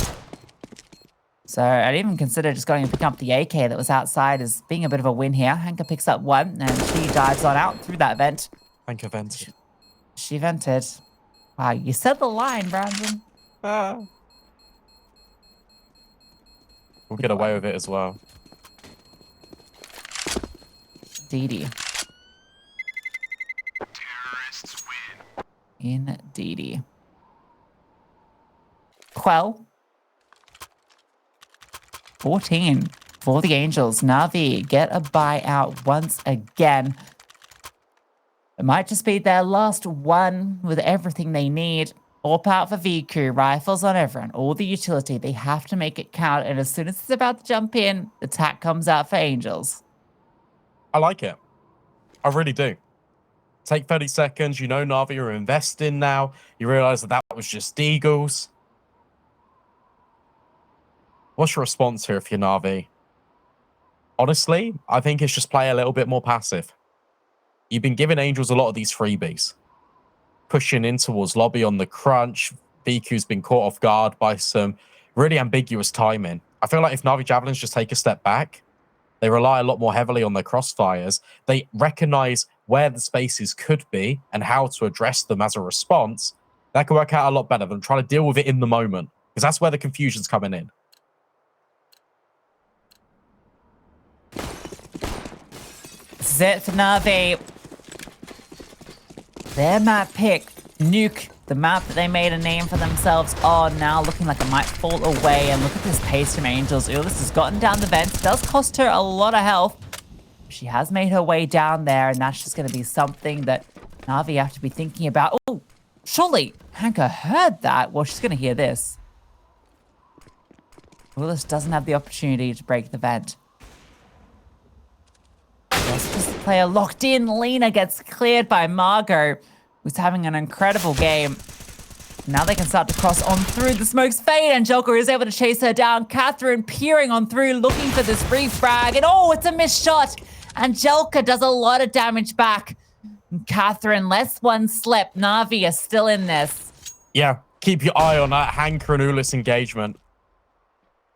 So I'd even consider just going and picking up the AK that was outside as being a bit of a win here. Hanka picks up one, and she dives on out through that vent. Hanka vented. She vented. Wow, you said the line, Brandon. We'll get away with it as well. Indeedy. Indeedy. Well, 14 for the Angels. Navi get a buyout once again. It might just be their last one with everything they need. All power for vicu, rifles on everyone, all the utility. They have to make it count. And as soon as it's about to jump in, attack comes out for Angels. I like it. I really do. Take 30 seconds. You know Navi are investing now. You realize that was just Eagles. What's your response here if you're Navi? Honestly, I think it's just play a little bit more passive. You've been giving Angels a lot of these freebies. Pushing in towards lobby on the crunch. vicu's been caught off guard by some really ambiguous timing. I feel like if Navi Javelins just take a step back, they rely a lot more heavily on their crossfires. They recognize where the spaces could be and how to address them as a response. That could work out a lot better than trying to deal with it in the moment, because that's where the confusion's coming in. This is it for Navi. Their map pick, Nuke, the map that they made a name for themselves on, now looking like it might fall away. And look at this pace from Angels. Uulis has gotten down the vents. It does cost her a lot of health. She has made her way down there, and that's just going to be something that Navi have to be thinking about. Oh, surely Hanka heard that. Well, she's going to hear this. Uulis doesn't have the opportunity to break the vent. This player locked in. Liina gets cleared by Margo, who's having an incredible game. Now they can start to cross on through. The smokes fade, and Joker is able to chase her down. Catherine peering on through, looking for this refrag, and oh, it's a missed shot. Angelica does a lot of damage back. And Catherine lets one slip. Navi is still in this. Yeah, keep your eye on that Hanka and Uulis engagement.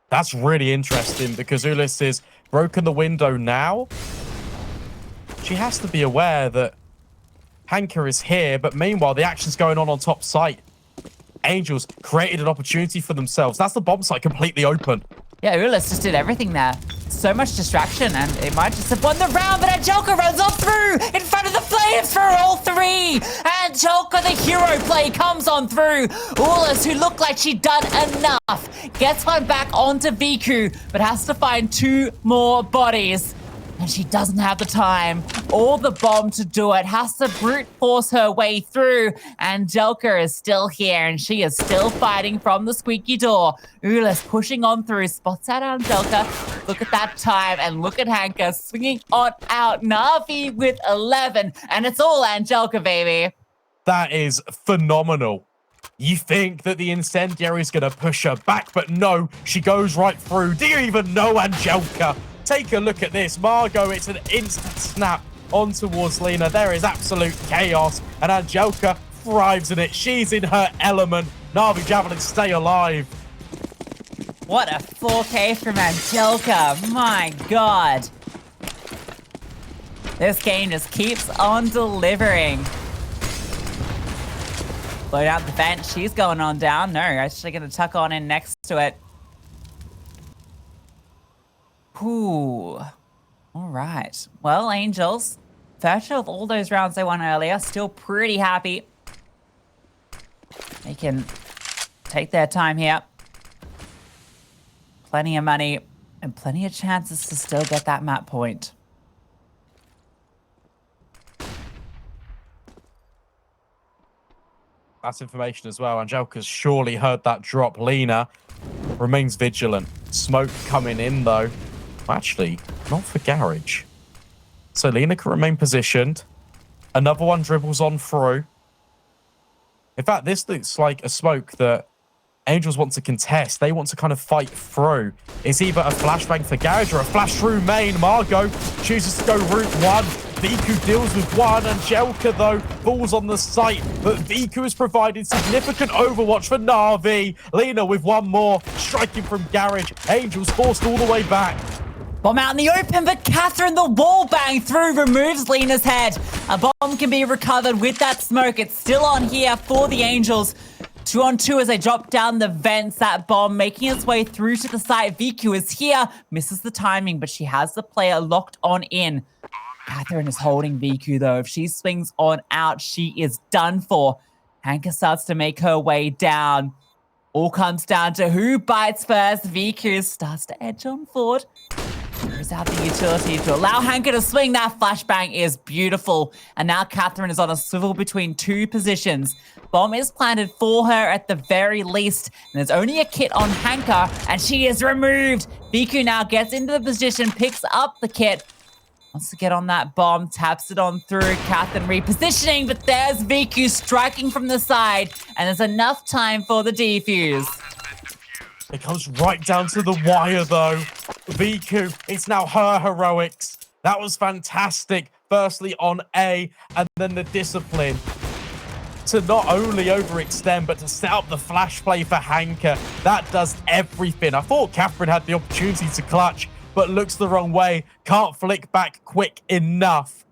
That's really interesting because Uulis is broken the window now. She has to be aware that Hanka is here, but meanwhile, the action's going on top site. Angels created an opportunity for themselves. That's the bomb site completely open. Yeah, Uulis just did everything there. So much distraction, and it might just have won the round, but Angelica runs off through in front of the flames for all three. Angelica, the hero play, comes on through. Uulis, who looked like she'd done enough, gets one back onto vicu, but has to find two more bodies. And she doesn't have the time or the bomb to do it. Has to brute force her way through. Angelica is still here, and she is still fighting from the squeaky door. Uulis pushing on through, spots out Angelica. Look at that time, and look at Hanka swinging on out. Navi with 11, and it's all Angelica, baby. That is phenomenal. You think that the incendiary is going to push her back, but no, she goes right through. Do you even know Angelica? Take a look at this. Margo, it's an instant snap on towards Liina. There is absolute chaos, and Angelica thrives in it. She's in her element. NAVI Javelins stay alive. What a 4K from Angelica. My God. This game just keeps on delivering. Load out the vent. She's going on down. No, actually going to tuck on in next to it. Ooh. All right. Well, Angels, virtue of all those rounds they won earlier, still pretty happy. They can take their time here. Plenty of money and plenty of chances to still get that map point. That's information as well. Angelica's surely heard that drop. Liina remains vigilant. Smoke coming in, though. Actually, not for Garage. So Liina can remain positioned. Another one dribbles on through. In fact, this looks like a smoke that Angels want to contest. They want to kind of fight through. It's either a flashbang for Garage or a flash through main. Margo chooses to go route one. vicu deals with one. Angelica, though, falls on the site. But vicu has provided significant overwatch for NAVI. Liina with one more, striking from Garage. Angels forced all the way back. Bomb out in the open, but Catherine, the wall bang through, removes Lina's head. A bomb can be recovered with that smoke. It's still on here for the Angels. 2-on-2 as they drop down the vents. That bomb making its way through to the site. vicu is here, misses the timing, but she has the player locked on in. Catherine is holding vicu, though. If she swings on out, she is done for. Hanka starts to make her way down. All comes down to who bites first. vicu starts to edge on forward. Throws out the utility to allow Hanka to swing. That flashbang is beautiful. And now Catherine is on a swivel between two positions. Bomb is planted for her at the very least. And there's only a kit on Hanka, and she is removed. vicu now gets into the position, picks up the kit. Wants to get on that bomb, taps it on through. Catherine repositioning, but there's vicu striking from the side. And there's enough time for the defuse. It comes right down to the wire, though. vicu, it's now her heroics. That was fantastic. Firstly on A, and then the discipline to not only overextend, but to set up the flash play for Hanka. That does everything. I thought Catherine had the opportunity to clutch, but looks the wrong way. Can't flick back quick enough.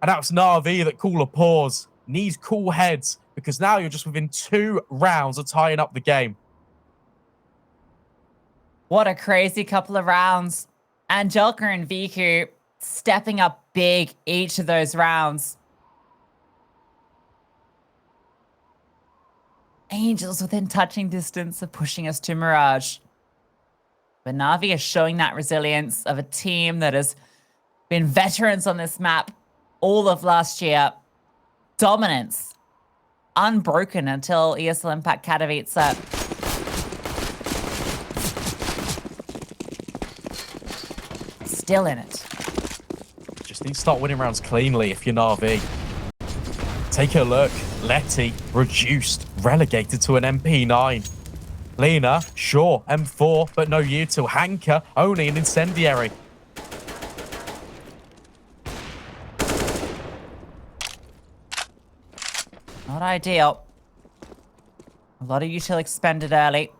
And that's NAVI that call a pause. Needs cool heads, because now you're just within 2 rounds of tying up the game. What a crazy couple of rounds. Angelica and vicu stepping up big each of those rounds. Angels within touching distance of pushing us to Mirage. But NAVI is showing that resilience of a team that has been veterans on this map all of last year. Dominance. Unbroken until ESL Impact Katowice. Still in it. Just need to start winning rounds cleanly if you're NAVI. Take a look. Letty, reduced, relegated to an MP9. Liina, sure, M4, but no util. Hanka, only an incendiary. Not ideal. A lot of util expended early.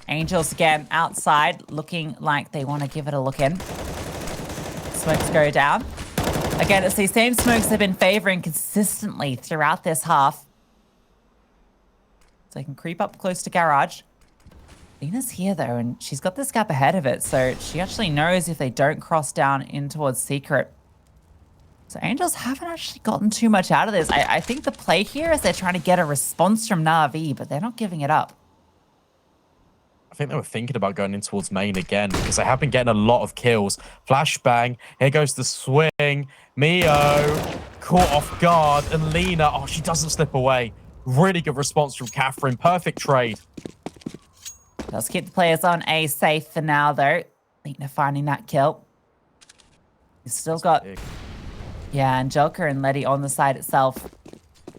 Angels again outside, looking like they want to give it a look in. Smokes go down. Again, it's these same smokes they've been favoring consistently throughout this half. So they can creep up close to Garage. Liina's here, though, and she's got this gap ahead of it, so she actually knows if they don't cross down in towards Secret. So Angels haven't actually gotten too much out of this. I think the play here is they're trying to get a response from NAVI, but they're not giving it up. I think they were thinking about going in towards main again, because they have been getting a lot of kills. Flashbang, here goes the swing. Mio caught off guard, and Liina, oh, she doesn't slip away. Really good response from Catherine. Perfect trade. Let's keep the players on A safe for now, though. Liina finding that kill. He's still got... Yeah, Angelica and Letty on the side itself.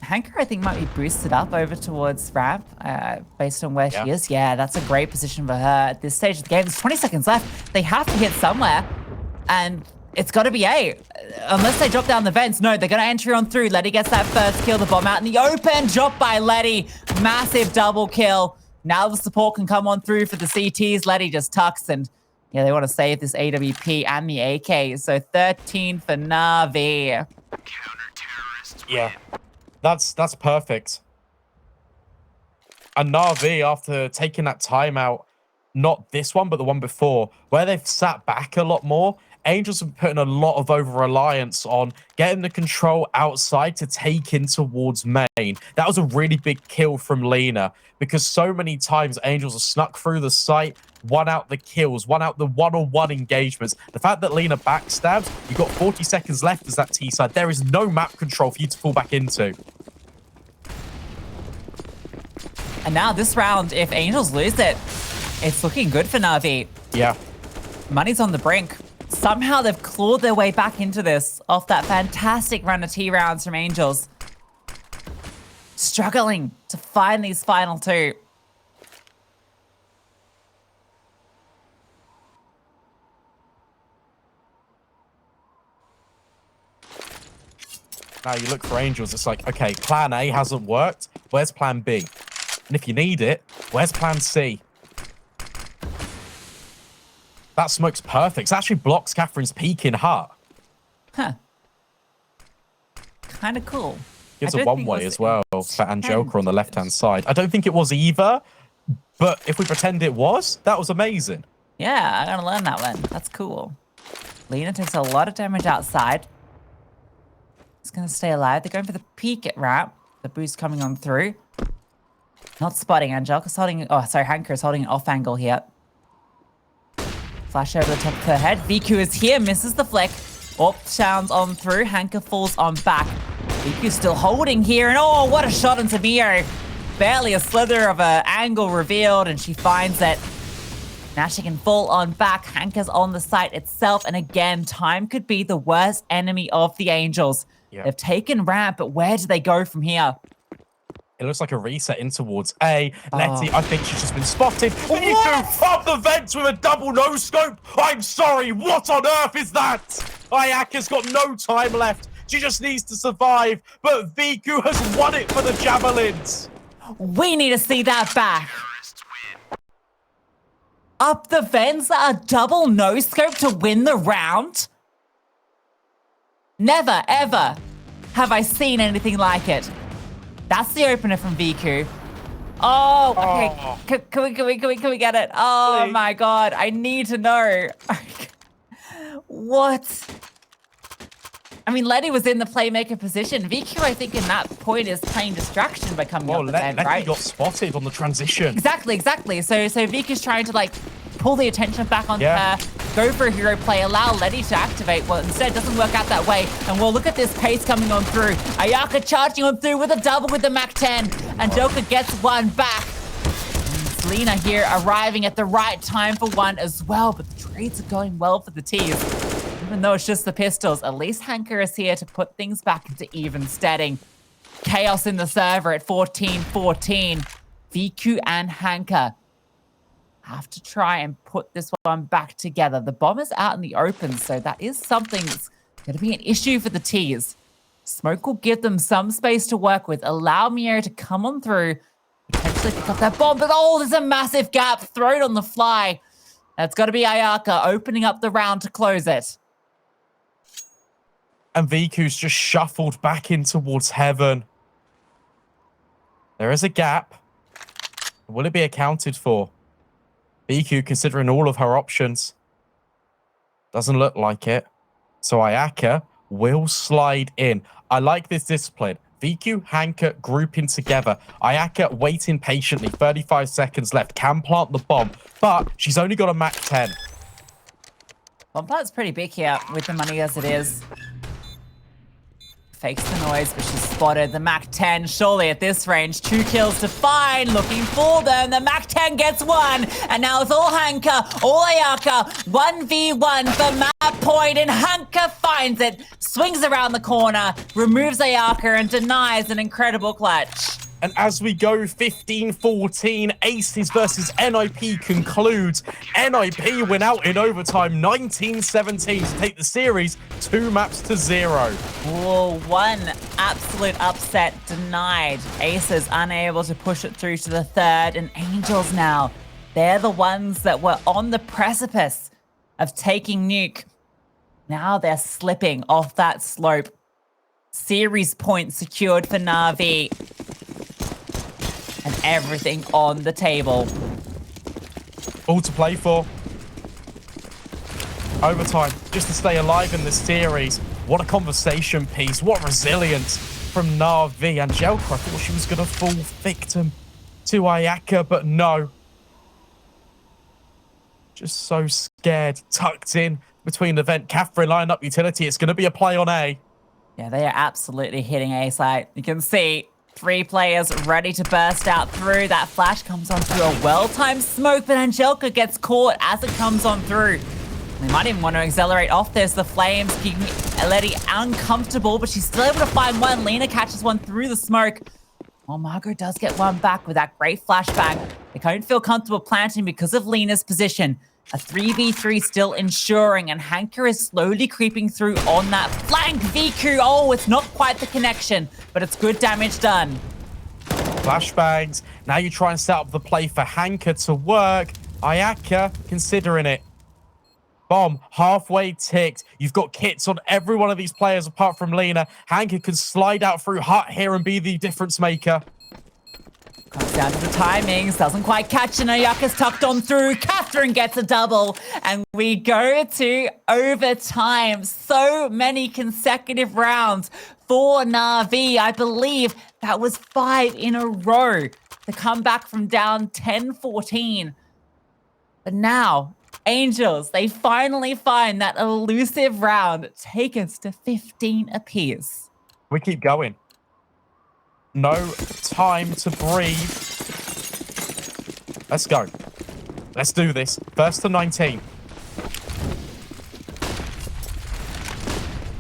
Hanka, I think, might be boosted up over towards ramp based on where she is. Yeah, that's a great position for her at this stage of the game. There's 20 seconds left. They have to hit somewhere, and it's got to be A. Unless they drop down the vents. No, they're going to entry on through. Letty gets that first kill. The bomb out in the open. Drop by Letty. Massive double kill. Now the support can come on through for the CTs. Letty just tucks, and yeah, they want to save this AWP and the AK. So 13 for NAVI. Yeah. That's perfect. And NAVI, after taking that timeout, not this one, but the one before, where they've sat back a lot more, Angels have put in a lot of over-reliance on getting the control outside to take in towards main. That was a really big kill from Liina, because so many times Angels have snuck through the site, won out the kills, won out the one-on-one engagements. The fact that Liina backstabs, you've got 40 seconds left as that T-side. There is no map control for you to fall back into. And now this round, if Angels lose it, it's looking good for NAVI. Yeah. Money's on the brink. Somehow they've clawed their way back into this off that fantastic run of T rounds from Angels. Struggling to find these final two. Now you look for Angels. It's like, okay, plan A hasn't worked. Where's plan B? And if you need it, where's plan C? That smoke's perfect. It actually blocks Catherine's peek in heart. Huh. Kind of cool. Gives a one-way as well for Angelica on the left-hand side. I don't think it was either, but if we pretend it was, that was amazing. Yeah, I'm going to learn that one. That's cool. Liina takes a lot of damage outside. He's going to stay alive. They're going for the peek at ramp. The boost coming on through. Not spotting. Angelica's holding... Oh, sorry. Hanka is holding an off angle here. Flash over the top of her head. vicu is here. Misses the flick. Sounds on through. Hanka falls on back. vicu's still holding here. And oh, what a shot into Mio. Barely a slither of an angle revealed. And she finds it. Now she can fall on back. Hanka's on the site itself. And again, time could be the worst enemy of the Angels. Yep. They've taken ramp, but where do they go from here? It looks like a reset in towards A. Letty, I think she's just been spotted. Vicu up the vents with a double no-scope. I'm sorry, what on earth is that? Ayaka's got no time left. She just needs to survive. But vicu has won it for the Javelins. We need to see that back. Up the vents, a double no-scope to win the round? Never, ever have I seen anything like it. That's the opener from vicu. Oh, okay. Can we get it? Oh, please. My God. I need to know. What? I mean, Letty was in the playmaker position. vicu, I think, in that point is playing distraction by coming up the vent, right? Letty got spotted on the transition. Exactly. So vicu's trying to, like, pull the attention back on her, go for a hero play, allow Letty to activate. Well, instead, it doesn't work out that way. And we'll look at this pace coming on through. Ayaka charging on through with a double with the Mac 10. And Joker gets one back. And Liina here arriving at the right time for one as well. But the trades are going well for the T's. Even though it's just the pistols, at least Hanka is here to put things back into even steading. Chaos in the server at 14-14. vicu and Hanka have to try and put this one back together. The bomb is out in the open, so that is something that's going to be an issue for the T's. Smoke will give them some space to work with. Allow Mio to come on through, potentially pick up that bomb, but oh, there's a massive gap thrown on the fly. That's got to be Ayaka opening up the round to close it. And vicu's just shuffled back in towards heaven. There is a gap. Will it be accounted for? vicu considering all of her options. Doesn't look like it. So Ayaka will slide in. I like this discipline. vicu, Hanka grouping together. Ayaka waiting patiently. 35 seconds left. Can plant the bomb. But she's only got a Mac 10. Bomb plant's pretty big here with the money as it is. Fakes the noise, but she's spotted. The Mac 10, surely at this range. 2 kills to find, looking for them. The Mac 10 gets one, and now it's all Hanka, all Ayaka. 1v1 for map point, and Hanka finds it. Swings around the corner, removes Ayaka, and denies an incredible clutch. And as we go 15-14, Aces versus NIP concludes. NIP win out in overtime 19-17 to take the series 2-0. Whoa, one absolute upset denied. Aces unable to push it through to the third, and Angels now, they're the ones that were on the precipice of taking Nuke. Now they're slipping off that slope. Series point secured for NAVI. And everything on the table. All to play for. Overtime, just to stay alive in this series. What a conversation piece. What resilience from NAVI. Angelica, I thought she was going to fall victim to Ayaka, but no. Just so scared. Tucked in between the vent. Catherine line up utility. It's going to be a play on A. Yeah, they are absolutely hitting A site. You can see 3 players ready to burst out through. That flash comes on through a well-timed smoke, but Angelica gets caught as it comes on through. They might even want to accelerate off this. The flames keeping Letty uncomfortable, but she's still able to find one. Liina catches one through the smoke. Well, Margo does get one back with that great flashbang. They don't feel comfortable planting because of Lina's position. A 3v3 still ensuring, and Hanka is slowly creeping through on that flank. vicu, oh, it's not quite the connection, but it's good damage done. Flashbangs. Now you try and set up the play for Hanka to work. Ayaka considering it. Bomb halfway ticked. You've got kits on every one of these players apart from Liina. Hanka can slide out through hut here and be the difference maker. Comes down to the timings, doesn't quite catch it. Ayaka's tucked on through. Catherine gets a double, and we go to overtime. So many consecutive rounds for NAVI. I believe that was 5 in a row to come back from down 10-14. But now, Angels, they finally find that elusive round, take us to 15 apiece. We keep going. No time to breathe. Let's go. Let's do this. First to 19.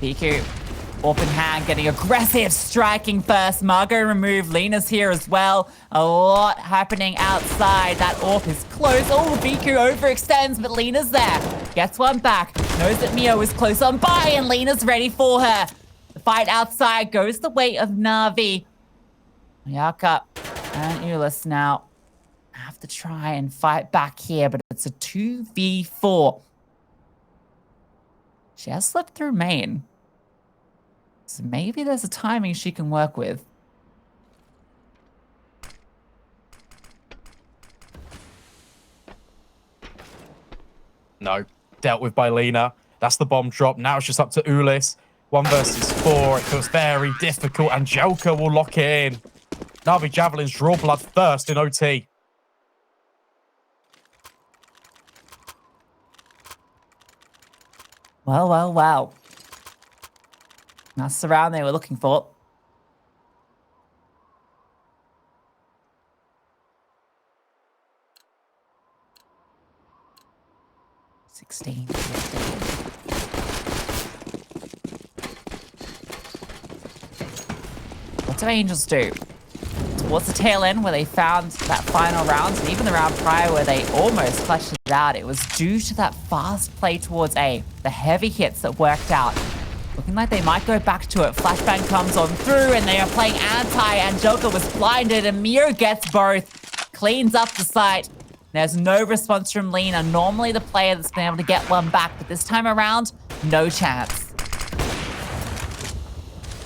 vicu, open hand, getting aggressive, striking first. Margo removed. Liina's here as well. A lot happening outside. That AWP is close. Oh, vicu overextends, but Liina's there. Gets one back. Knows that Mio is close on by, and Liina's ready for her. The fight outside goes the way of NAVI. Ayaka and uulis now have to try and fight back here, but it's a 2v4. She has slipped through main. So maybe there's a timing she can work with. No. Dealt with by Liina. That's the bomb drop. Now it's just up to uulis. 1 versus 4. It feels very difficult, and Joker will lock it in. NAVI Javelins draw blood first in OT. Well, well, well. That's the round they were looking for. $16, $15. What do Angels do? Towards the tail end where they found that final round, and even the round prior where they almost clutched it out, it was due to that fast play towards A, the heavy hits that worked out. Looking like they might go back to it. Flashbang comes on through, and they are playing anti, and Joker was blinded, and Mio gets both, cleans up the site. There's no response from Liina, normally the player that's been able to get one back, but this time around, no chance.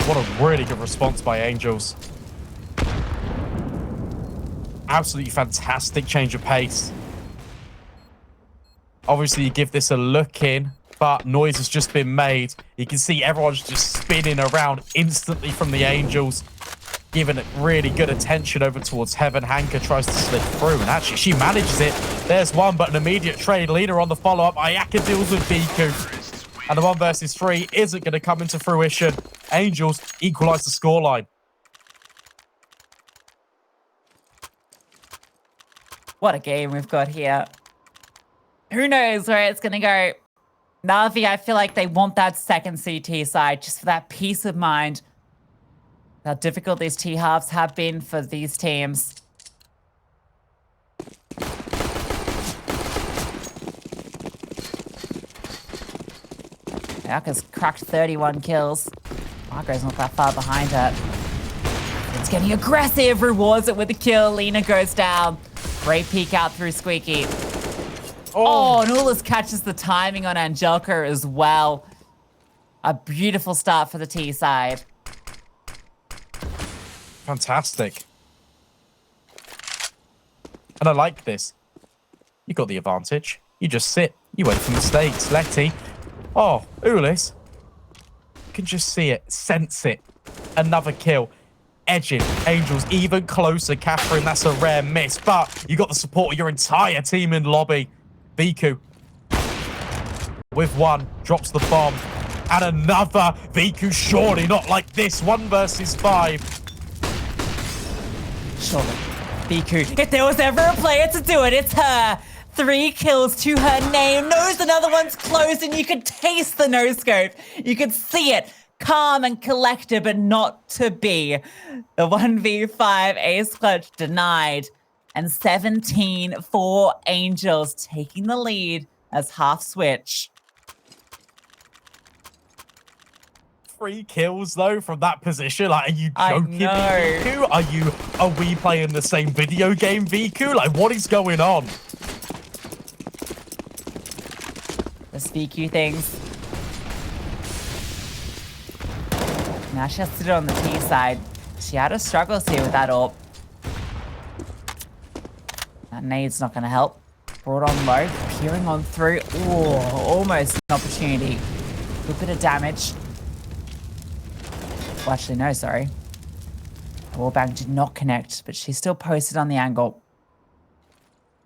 What a really good response by Angels. Absolutely fantastic change of pace. Obviously, you give this a look in, but noise has just been made. You can see everyone's just spinning around instantly from the Angels, giving it really good attention over towards Heaven. Hanka tries to slip through, and actually she manages it. There's one, but an immediate trade. Liina on the follow-up. Ayaka deals with vicu. And the 1 versus 3 isn't going to come into fruition. Angels equalize the scoreline. What a game we've got here. Who knows where it's going to go? NAVI, I feel like they want that second CT side just for that peace of mind. How difficult these T-halves have been for these teams. Ayaka's cracked 31 kills. Margo's not that far behind her. It's getting aggressive, rewards it with a kill. Liina goes down. Great peek out through Squeaky. Oh, and uulis catches the timing on Angelica as well. A beautiful start for the T side. Fantastic. And I like this. You got the advantage. You just sit. You wait for mistakes. Letty. Oh, uulis. You can just see it. Sense it. Another kill. Edging Angels even closer. Catherine, that's a rare miss. But you got the support of your entire team in lobby. vicu. With 1. Drops the bomb. And another. vicu, surely not like this. 1 versus 5. Surely. vicu. If there was ever a player to do it, it's her. 3 kills to her name. Knows another one's close, and you could taste the no-scope. You could see it. Calm and collected, but not to be. The 1v5 ace clutch denied. and 17 for Angels, taking the lead as half switch. 3 kills though from that position. Like, are you I joking me, know. Vicu? Are we playing the same video game, Vicu? Like, what is going on? This VQ things. Now she has to do it on the T side. She had her struggles here with that AWP. That nade's not going to help. Brought on low, peering on through. Ooh, almost an opportunity. Good bit of damage. Well, actually, no, sorry. Wallbang did not connect, but she still posted on the angle.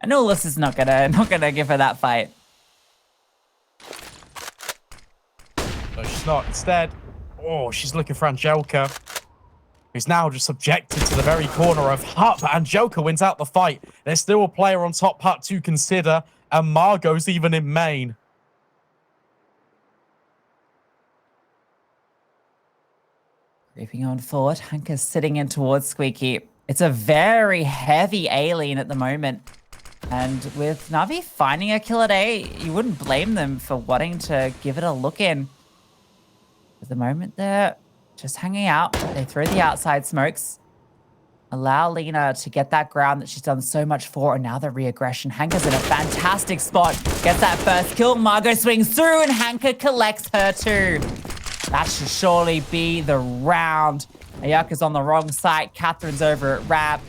And uulis is not gonna give her that fight. No, she's not. Instead, oh, she's looking for Angelka, who's now just subjected to the very corner of Hut. But Angelka wins out the fight. There's still a player on top Hut to consider, and Margo's even in main. Creeping on forward, Hanka's sitting in towards Squeaky. It's a very heavy A-lane at the moment. And with Navi finding a kill at A, you wouldn't blame them for wanting to give it a look in. At the moment, they're just hanging out. They throw the outside smokes. Allow Liina to get that ground that she's done so much for, and now the re-aggression. Hanka's in a fantastic spot. Gets that first kill. Margo swings through, and Hanka collects her too. That should surely be the round. Ayaka's on the wrong side. Catherine's over at Rap.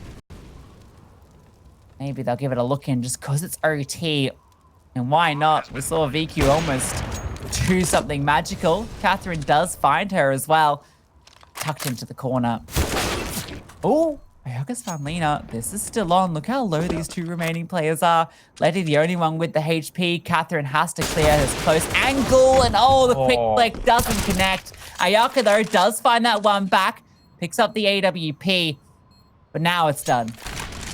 Maybe they'll give it a look in just because it's OT. And why not? We saw VQ almost do something magical. Catherine does find her as well. Tucked into the corner. Oh, Ayaka's found Liina. This is still on. Look how low these two remaining players are. Letty, the only one with the HP. Catherine has to clear his close angle. And oh, the quick flick doesn't connect. Ayaka, though, does find that one back. Picks up the AWP. But now it's done.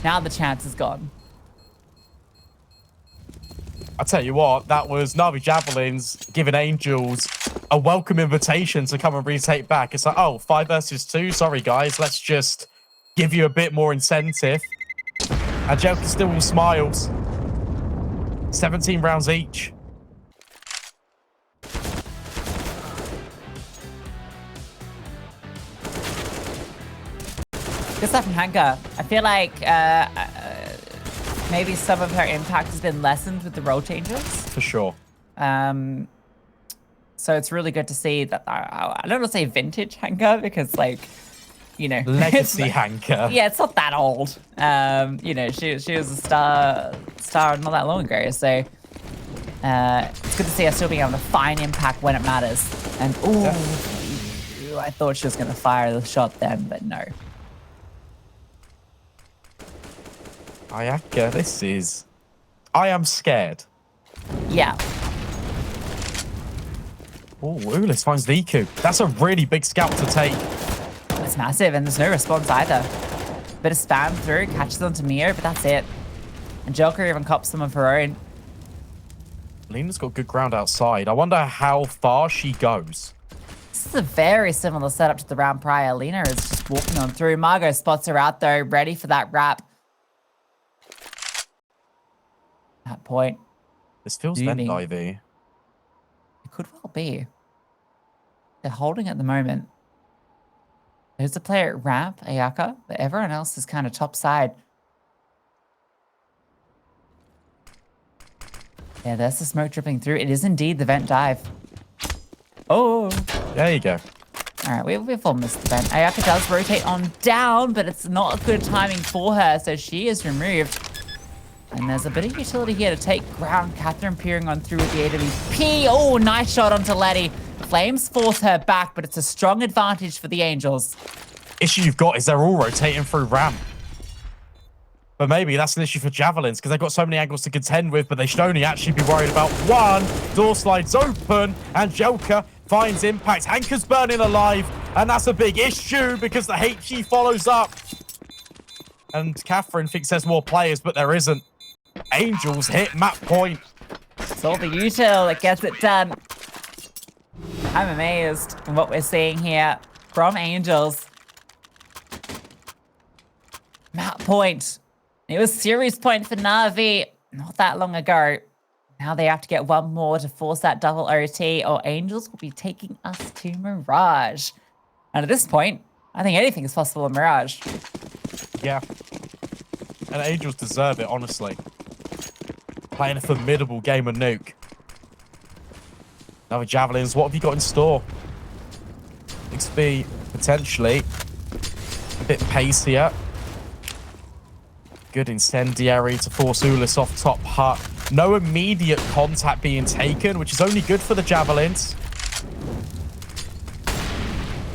Now the chance is gone. I'll tell you what, that was NAVI Javelins giving Angels a welcome invitation to come and retake back. It's like, oh, 5 versus 2. Sorry, guys. Let's just give you a bit more incentive. Angelka still smiles. 17 rounds each. Good stuff from Hanka. I feel like maybe some of her impact has been lessened with the role changes. For sure. So it's really good to see that. I don't want to say vintage Hanka because, like, you know, Legacy Hanka. Yeah, it's not that old. You know, she was a star not that long ago. So it's good to see her still being able to find impact when it matters. And ooh, I thought she was going to fire the shot then, but no. Ayaka, this is... I am scared. Yeah. Oh, uulis finds vicu. That's a really big scout to take. It's massive, and there's no response either. Bit of spam through, catches onto Mio, but that's it. And Joker even cops some of her own. Liina's got good ground outside. I wonder how far she goes. This is a very similar setup to the round prior. Liina is just walking on through. Margo spots her out, though, ready for that wrap. That point. This feels vent divey. It could well be. They're holding at the moment. There's a player at ramp, Ayaka, but everyone else is kind of top side. Yeah, there's the smoke dripping through. It is indeed the vent dive. Oh. There you go. All right, we've all missed the vent. Ayaka does rotate on down, but it's not good timing for her, so she is removed. And there's a bit of utility here to take ground. Catherine peering on through with the AWP. Oh, nice shot onto Letty. Flames force her back, but it's a strong advantage for the Angels. Issue you've got is they're all rotating through ramp. But maybe that's an issue for Javelins because they've got so many angles to contend with, but they should only actually be worried about one. Door slides open, and Angelka finds impact. Hanka's burning alive, and that's a big issue because the HE follows up. And Catherine thinks there's more players, but there isn't. Angels hit map point. It's all the util that gets it done. I'm amazed at what we're seeing here from Angels. Map point. It was series point for Navi not that long ago. Now they have to get one more to force that double OT, or Angels will be taking us to Mirage. And at this point, I think anything is possible in Mirage. Yeah. And Angels deserve it, honestly. Playing a formidable game of Nuke. NAVI Javelins, what have you got in store? Looks to be potentially a bit pacier. Good incendiary to force uulis off top hut. No immediate contact being taken, which is only good for the Javelins.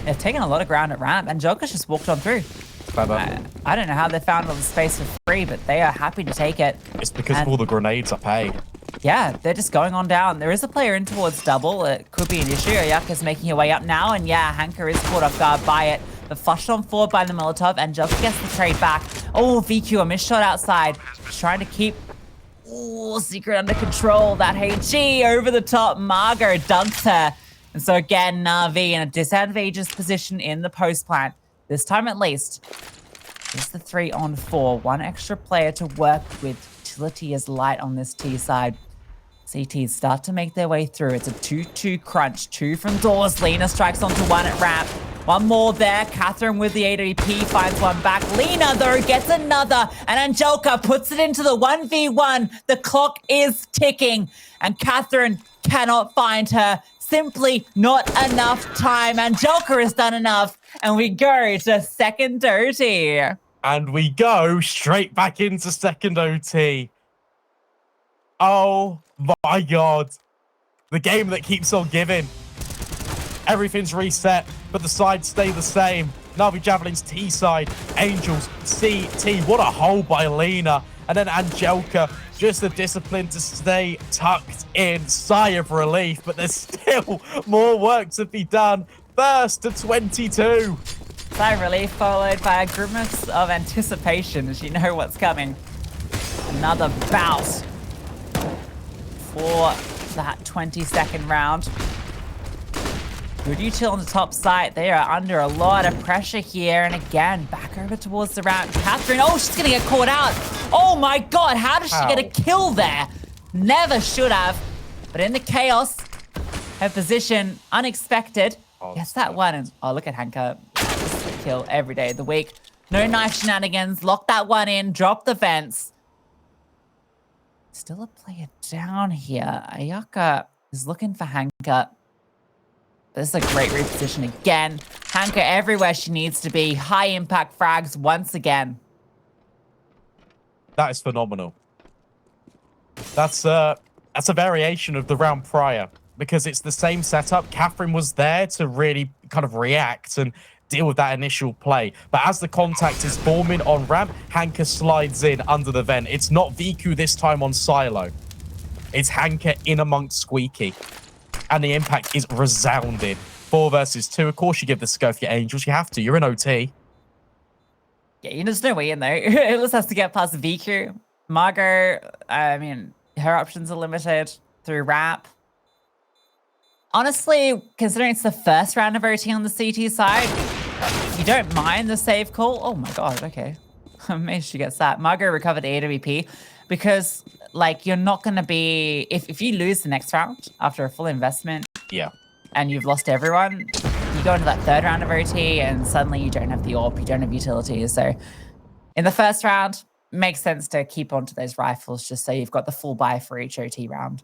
They've taken a lot of ground at ramp, and Joker's just walked on through. I don't know how they found all the space for free, but they are happy to take it. It's because of all the grenades I paid. Yeah, they're just going on down. There is a player in towards double. It could be an issue. Ayaka's making her way up now, and yeah, Hanka is caught off guard by it. But flushed on forward by the Molotov, and Joker gets the trade back. Oh, vicu, a missed shot outside. Trying to keep Secret under control. That HE over the top. Margo dunks her. And so again, Navi in a disadvantageous position in the post plant. This time at least, it's the 3-on-4. One extra player to work with. Utility is light on this T side. CTs start to make their way through. It's a 2-2 crunch. 2 from doors. Liina strikes onto 1 at ramp. One more there. Catherine with the AWP finds one back. Liina, though, gets another. And Angelka puts it into the 1v1. The clock is ticking. And Catherine cannot find her. Simply not enough time. Angelka has done enough. And we go to second OT. And we go straight back into second OT. Oh my God. The game that keeps on giving. Everything's reset, but the sides stay the same. NAVI Javelins T side, Angels CT. What a hole by Liina. And then Angelka, just the discipline to stay tucked in. Sigh of relief, but there's still more work to be done. First to 22. Sigh of relief followed by a grimace of anticipation as you know what's coming. Another bout for that 22nd round. Good util on the top side. They are under a lot of pressure here. And again, back over towards the round. Catherine, oh, she's going to get caught out. Oh my God, how does she get a kill there? Never should have. But in the chaos, her position, unexpected. Gets that one. And, oh, look at Hanka. Kill every day of the week. No knife shenanigans. Lock that one in. Drop the fence. Still a player down here. Ayaka is looking for Hanka. This is a great reposition again. Hanka everywhere she needs to be. High impact frags once again. That is phenomenal. That's a variation of the round prior because it's the same setup. Catherine was there to really kind of react and deal with that initial play. But as the contact is forming on ramp, Hanka slides in under the vent. It's not vicu this time on silo. It's Hanka in amongst Squeaky. And the impact is resounding. 4 versus 2. Of course you give this a go for your Angels. You have to. You're in OT. Yeah, there's no way in there. It just has to get past vicu. Margo, I mean, her options are limited through ramp. Honestly, considering it's the first round of OT on the CT side, you don't mind the save call. Oh my God, okay. I'm amazed she gets that. Margo recovered AWP because, like, you're not going to be... If you lose the next round after a full investment... Yeah. And you've lost everyone, you go into that third round of OT and suddenly you don't have the AWP, you don't have utilities. So in the first round, it makes sense to keep onto those rifles just so you've got the full buy for each OT round.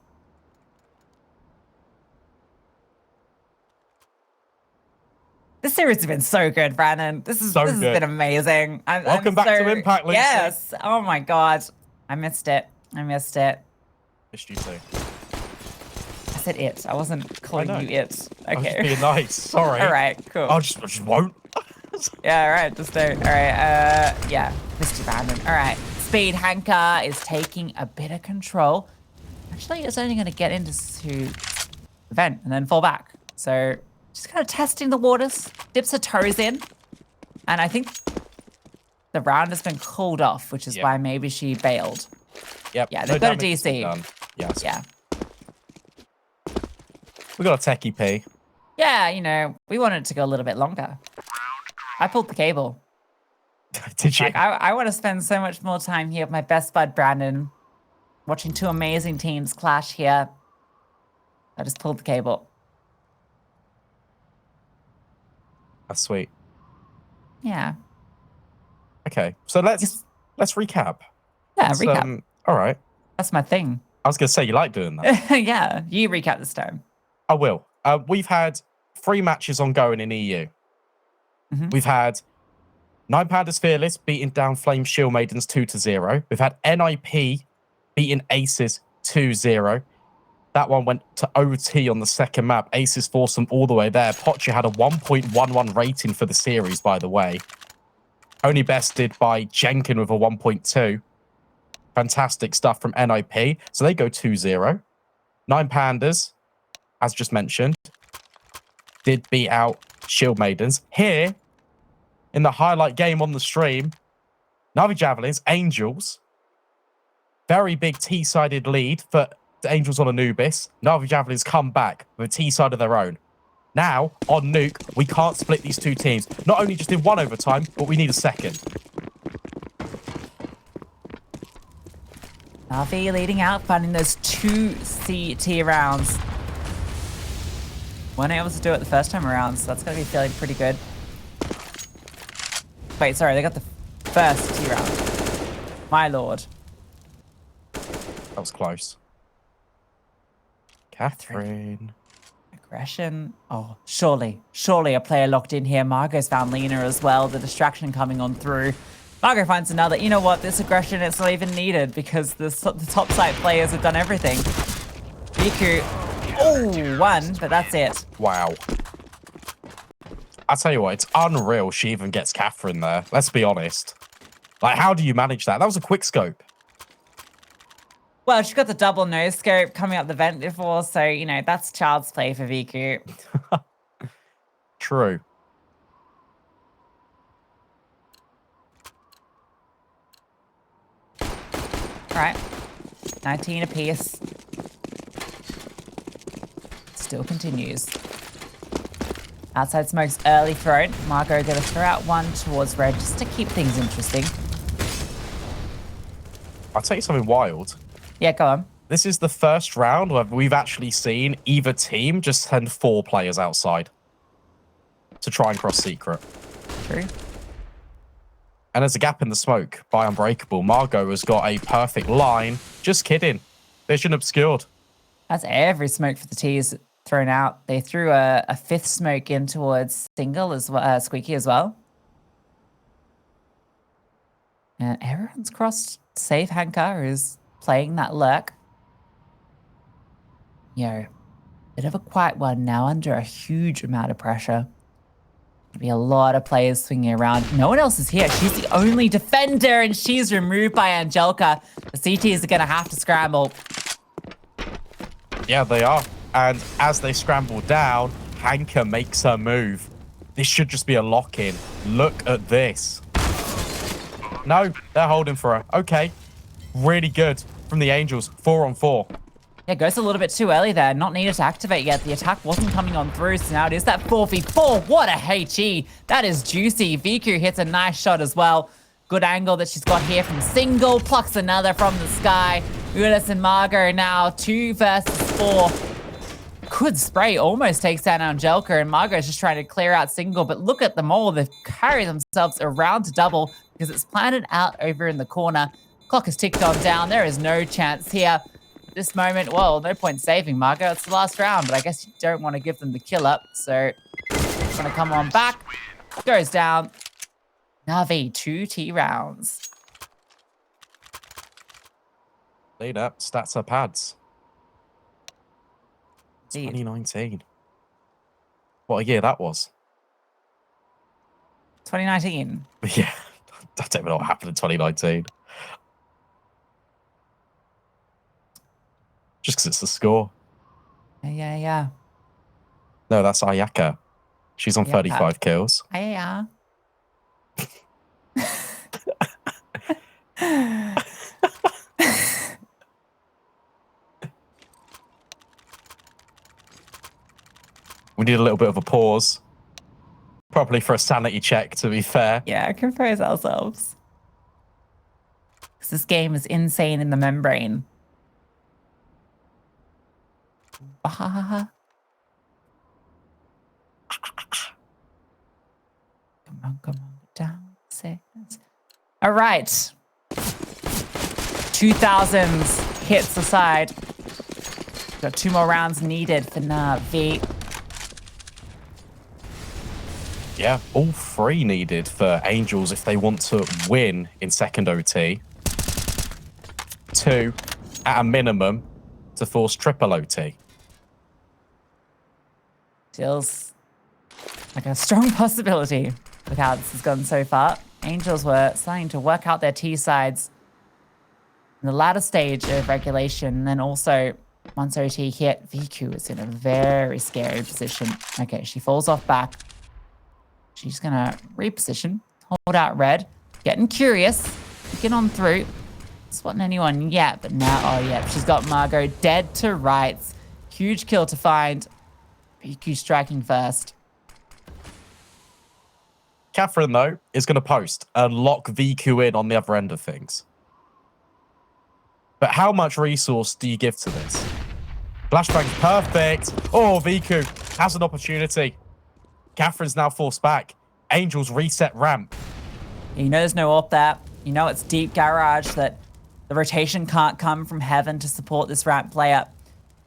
This series has been so good, Brandon. This has been amazing. Welcome back to Impact League. Yes. Oh my God. I missed it. Missed you too. I said it. I wasn't calling you it. Okay. I was just being nice. Sorry. All right. Cool. I just won't. Yeah. All right. Just don't. All right. Yeah. Mr. Brandon. All right. Speed. Hanka is taking a bit of control. Actually, it's only going to get into the vent and then fall back. So just kind of testing the waters. Dips her toes in. And I think the round has been called off, which is why maybe she bailed. Yep. Yeah, they've got a DC. Yes. Yeah. We got a techie P. Yeah, we wanted it to go a little bit longer. I pulled the cable. Did you? Like, I want to spend so much more time here with my best bud, Brandon, watching two amazing teams clash here. I just pulled the cable. That's sweet. Yeah. Okay, so let's recap. Yeah, recap. All right. That's my thing. I was gonna say you like doing that. Yeah, you recap this time. I will. We've had 3 matches ongoing in EU. Mhm. We've had 9 Pandas Fearless beating down Flame Shield Maidens 2-0. We've had NIP beating Aces 2-0. That one went to OT on the second map. Aces forced them all the way there. Pocha had a 1.11 rating for the series, by the way. Only bested by Jenkin with a 1.2. Fantastic stuff from NIP. So they go 2-0. 9 Pandas, as just mentioned, did beat out Shield Maidens. Here, in the highlight game on the stream, NAVI Javelins, Angels, very big T-sided lead for the Angels on Anubis. NAVI Javelins come back with a T-side of their own. Now, on Nuke, we can't split these two teams. Not only just in 1 overtime, but we need a second. Navi leading out, finding those 2 CT rounds. Weren't able to do it the first time around, so that's going to be feeling pretty good. Wait, sorry, they got the first T round. My lord. That was close. Catherine. Aggression. Oh, surely a player locked in here. Margo's found Liina as well. The distraction coming on through. Margo finds another. You know what? This aggression, it's not even needed because the top side players have done everything. Vicu. Oh, 1, but that's it. Wow. I tell you what, it's unreal she even gets Catherine there. Let's be honest. Like, how do you manage that? That was a quick scope. Well, she got the double no scope coming up the vent before, so, you know, that's child's play for Vicu. True. All right. 19 apiece. Still continues. Outside smokes early thrown. Margo gonna throw out 1 towards red just to keep things interesting. I'll tell you something wild. Yeah, go on. This is the first round where we've actually seen either team just send 4 players outside to try and cross secret. True. And there's a gap in the smoke by Unbreakable. Margo has got a perfect line. Just kidding. Vision obscured. That's every smoke for the T's thrown out. They threw a 5th smoke in towards Single as well, Squeaky as well. And everyone's crossed. Save Hanka, who's playing that lurk. Yo, bit of a quiet one now under a huge amount of pressure. There'll be a lot of players swinging around. No one else is here. She's the only defender, and she's removed by Angelica. The CTs are going to have to scramble. Yeah, they are. And as they scramble down, Hanka makes her move. This should just be a lock-in. Look at this. No, they're holding for her. Okay. Really good from the Angels. 4-on-4. Yeah, goes a little bit too early there. Not needed to activate yet. The attack wasn't coming on through, so now it is that 4v4. What a HE. That is juicy. Vicu hits a nice shot as well. Good angle that she's got here from Single. Plucks another from the sky. Uulis and Margo now 2 versus 4. Good spray. Almost takes down Angelica, and Margo's just trying to clear out Single, but look at them all. They've carried themselves around to double because it's planted out over in the corner. Clock has ticked on down. There is no chance here. This moment, well, no point saving Margo. It's the last round, but I guess you don't want to give them the kill up. So, going to come on back. Goes down. Navi, 2 T rounds. Liina, stats her pads. Indeed. 2019. What a year that was. 2019. Yeah, I don't even know what happened in 2019. Just because it's the score. Yeah. No, that's Ayaka. She's on 35 kills. Yeah. We need a little bit of a pause. Probably for a sanity check, to be fair. Yeah, compose ourselves. Because this game is insane in the membrane. Come on, down seconds. All right. 2000s hits aside. Got 2 more rounds needed for NAVI. Yeah, all 3 needed for Angels if they want to win in second OT. 2 at a minimum to force triple OT. Feels like a strong possibility with how this has gone so far. Angels were starting to work out their T sides in the latter stage of regulation. And then also, once OT hit, vicu is in a very scary position. Okay, she falls off back. She's going to reposition, hold out red, getting curious, get on through. Spotting anyone yet, but now, oh yeah, she's got Margo dead to rights. Huge kill to find. vicu striking first. Catherine, though, is going to post and lock vicu in on the other end of things. But how much resource do you give to this? Flashbang's perfect. Oh, vicu has an opportunity. Catherine's now forced back. Angels reset ramp. You know there's no AWP there. You know it's deep garage, that the rotation can't come from heaven to support this ramp player.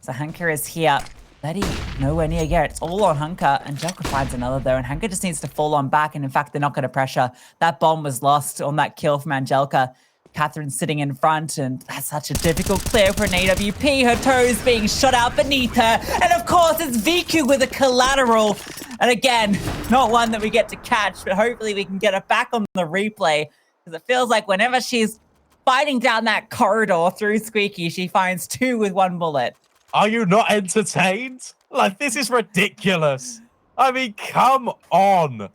So Hanka is here. Letty nowhere near yet. It's all on Hanka. Angelica finds another though, and Hanka just needs to fall on back. And in fact, they're not going to pressure. That bomb was lost on that kill from Angelica. Catherine's sitting in front, and that's such a difficult clear for an AWP. Her toes being shot out beneath her. And of course, it's vicu with a collateral. And again, not one that we get to catch, but hopefully we can get it back on the replay. Because it feels like whenever she's fighting down that corridor through Squeaky, she finds 2 with 1 bullet. Are you not entertained? Like, this is ridiculous. I mean, come on.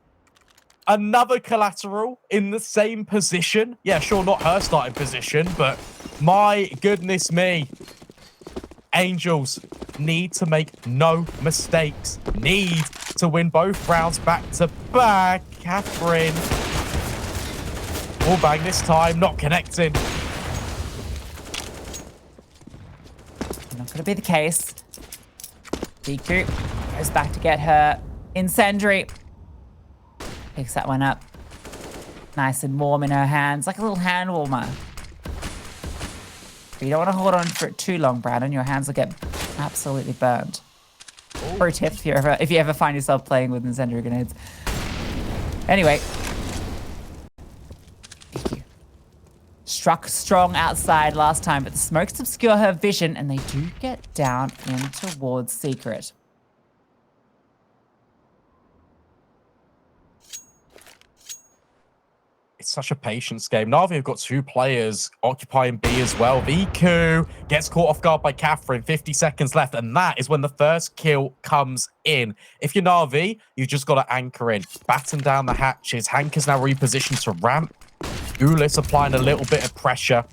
Another collateral in the same position. Yeah, sure, not her starting position, but my goodness me. Angels need to make no mistakes. Need to win both rounds back to back. Catherine. All bang this time, not connecting. Not going to be the case. vicu goes back to get her incendiary. Picks that one up. Nice and warm in her hands, like a little hand warmer. But you don't want to hold on for it too long, Brandon. Your hands will get absolutely burned. Pro tip if you ever find yourself playing with incendiary grenades. Anyway. Struck strong outside last time, but the smokes obscure her vision, and they do get down in towards Secret. It's such a patience game. NAVI have got 2 players occupying B as well. vicu gets caught off guard by Catherine. 50 seconds left, and that is when the first kill comes in. If you're NAVI, you've just got to anchor in. Batten down the hatches. Hanka's now repositioned to ramp. Uulis applying a little bit of pressure.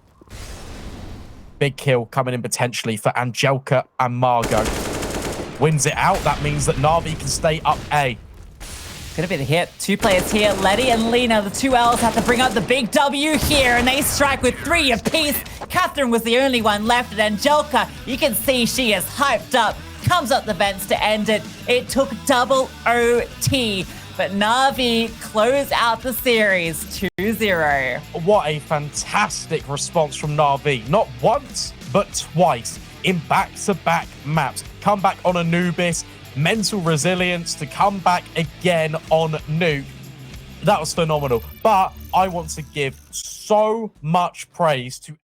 Big kill coming in potentially for Angelica and Margo. Wins it out. That means that NAVI can stay up A. Gonna be the hit. 2 players here, Letty and Liina. The 2 Ls have to bring up the big W here, and they strike with 3 apiece. Catherine was the only one left, and Angelica, you can see she is hyped up. Comes up the vents to end it. It took double OT, but NAVI close out the series 2-0. What a fantastic response from NAVI. Not once, but twice in back-to-back maps. Come back on Anubis. Mental resilience to come back again on Nuke. That was phenomenal. But I want to give so much praise to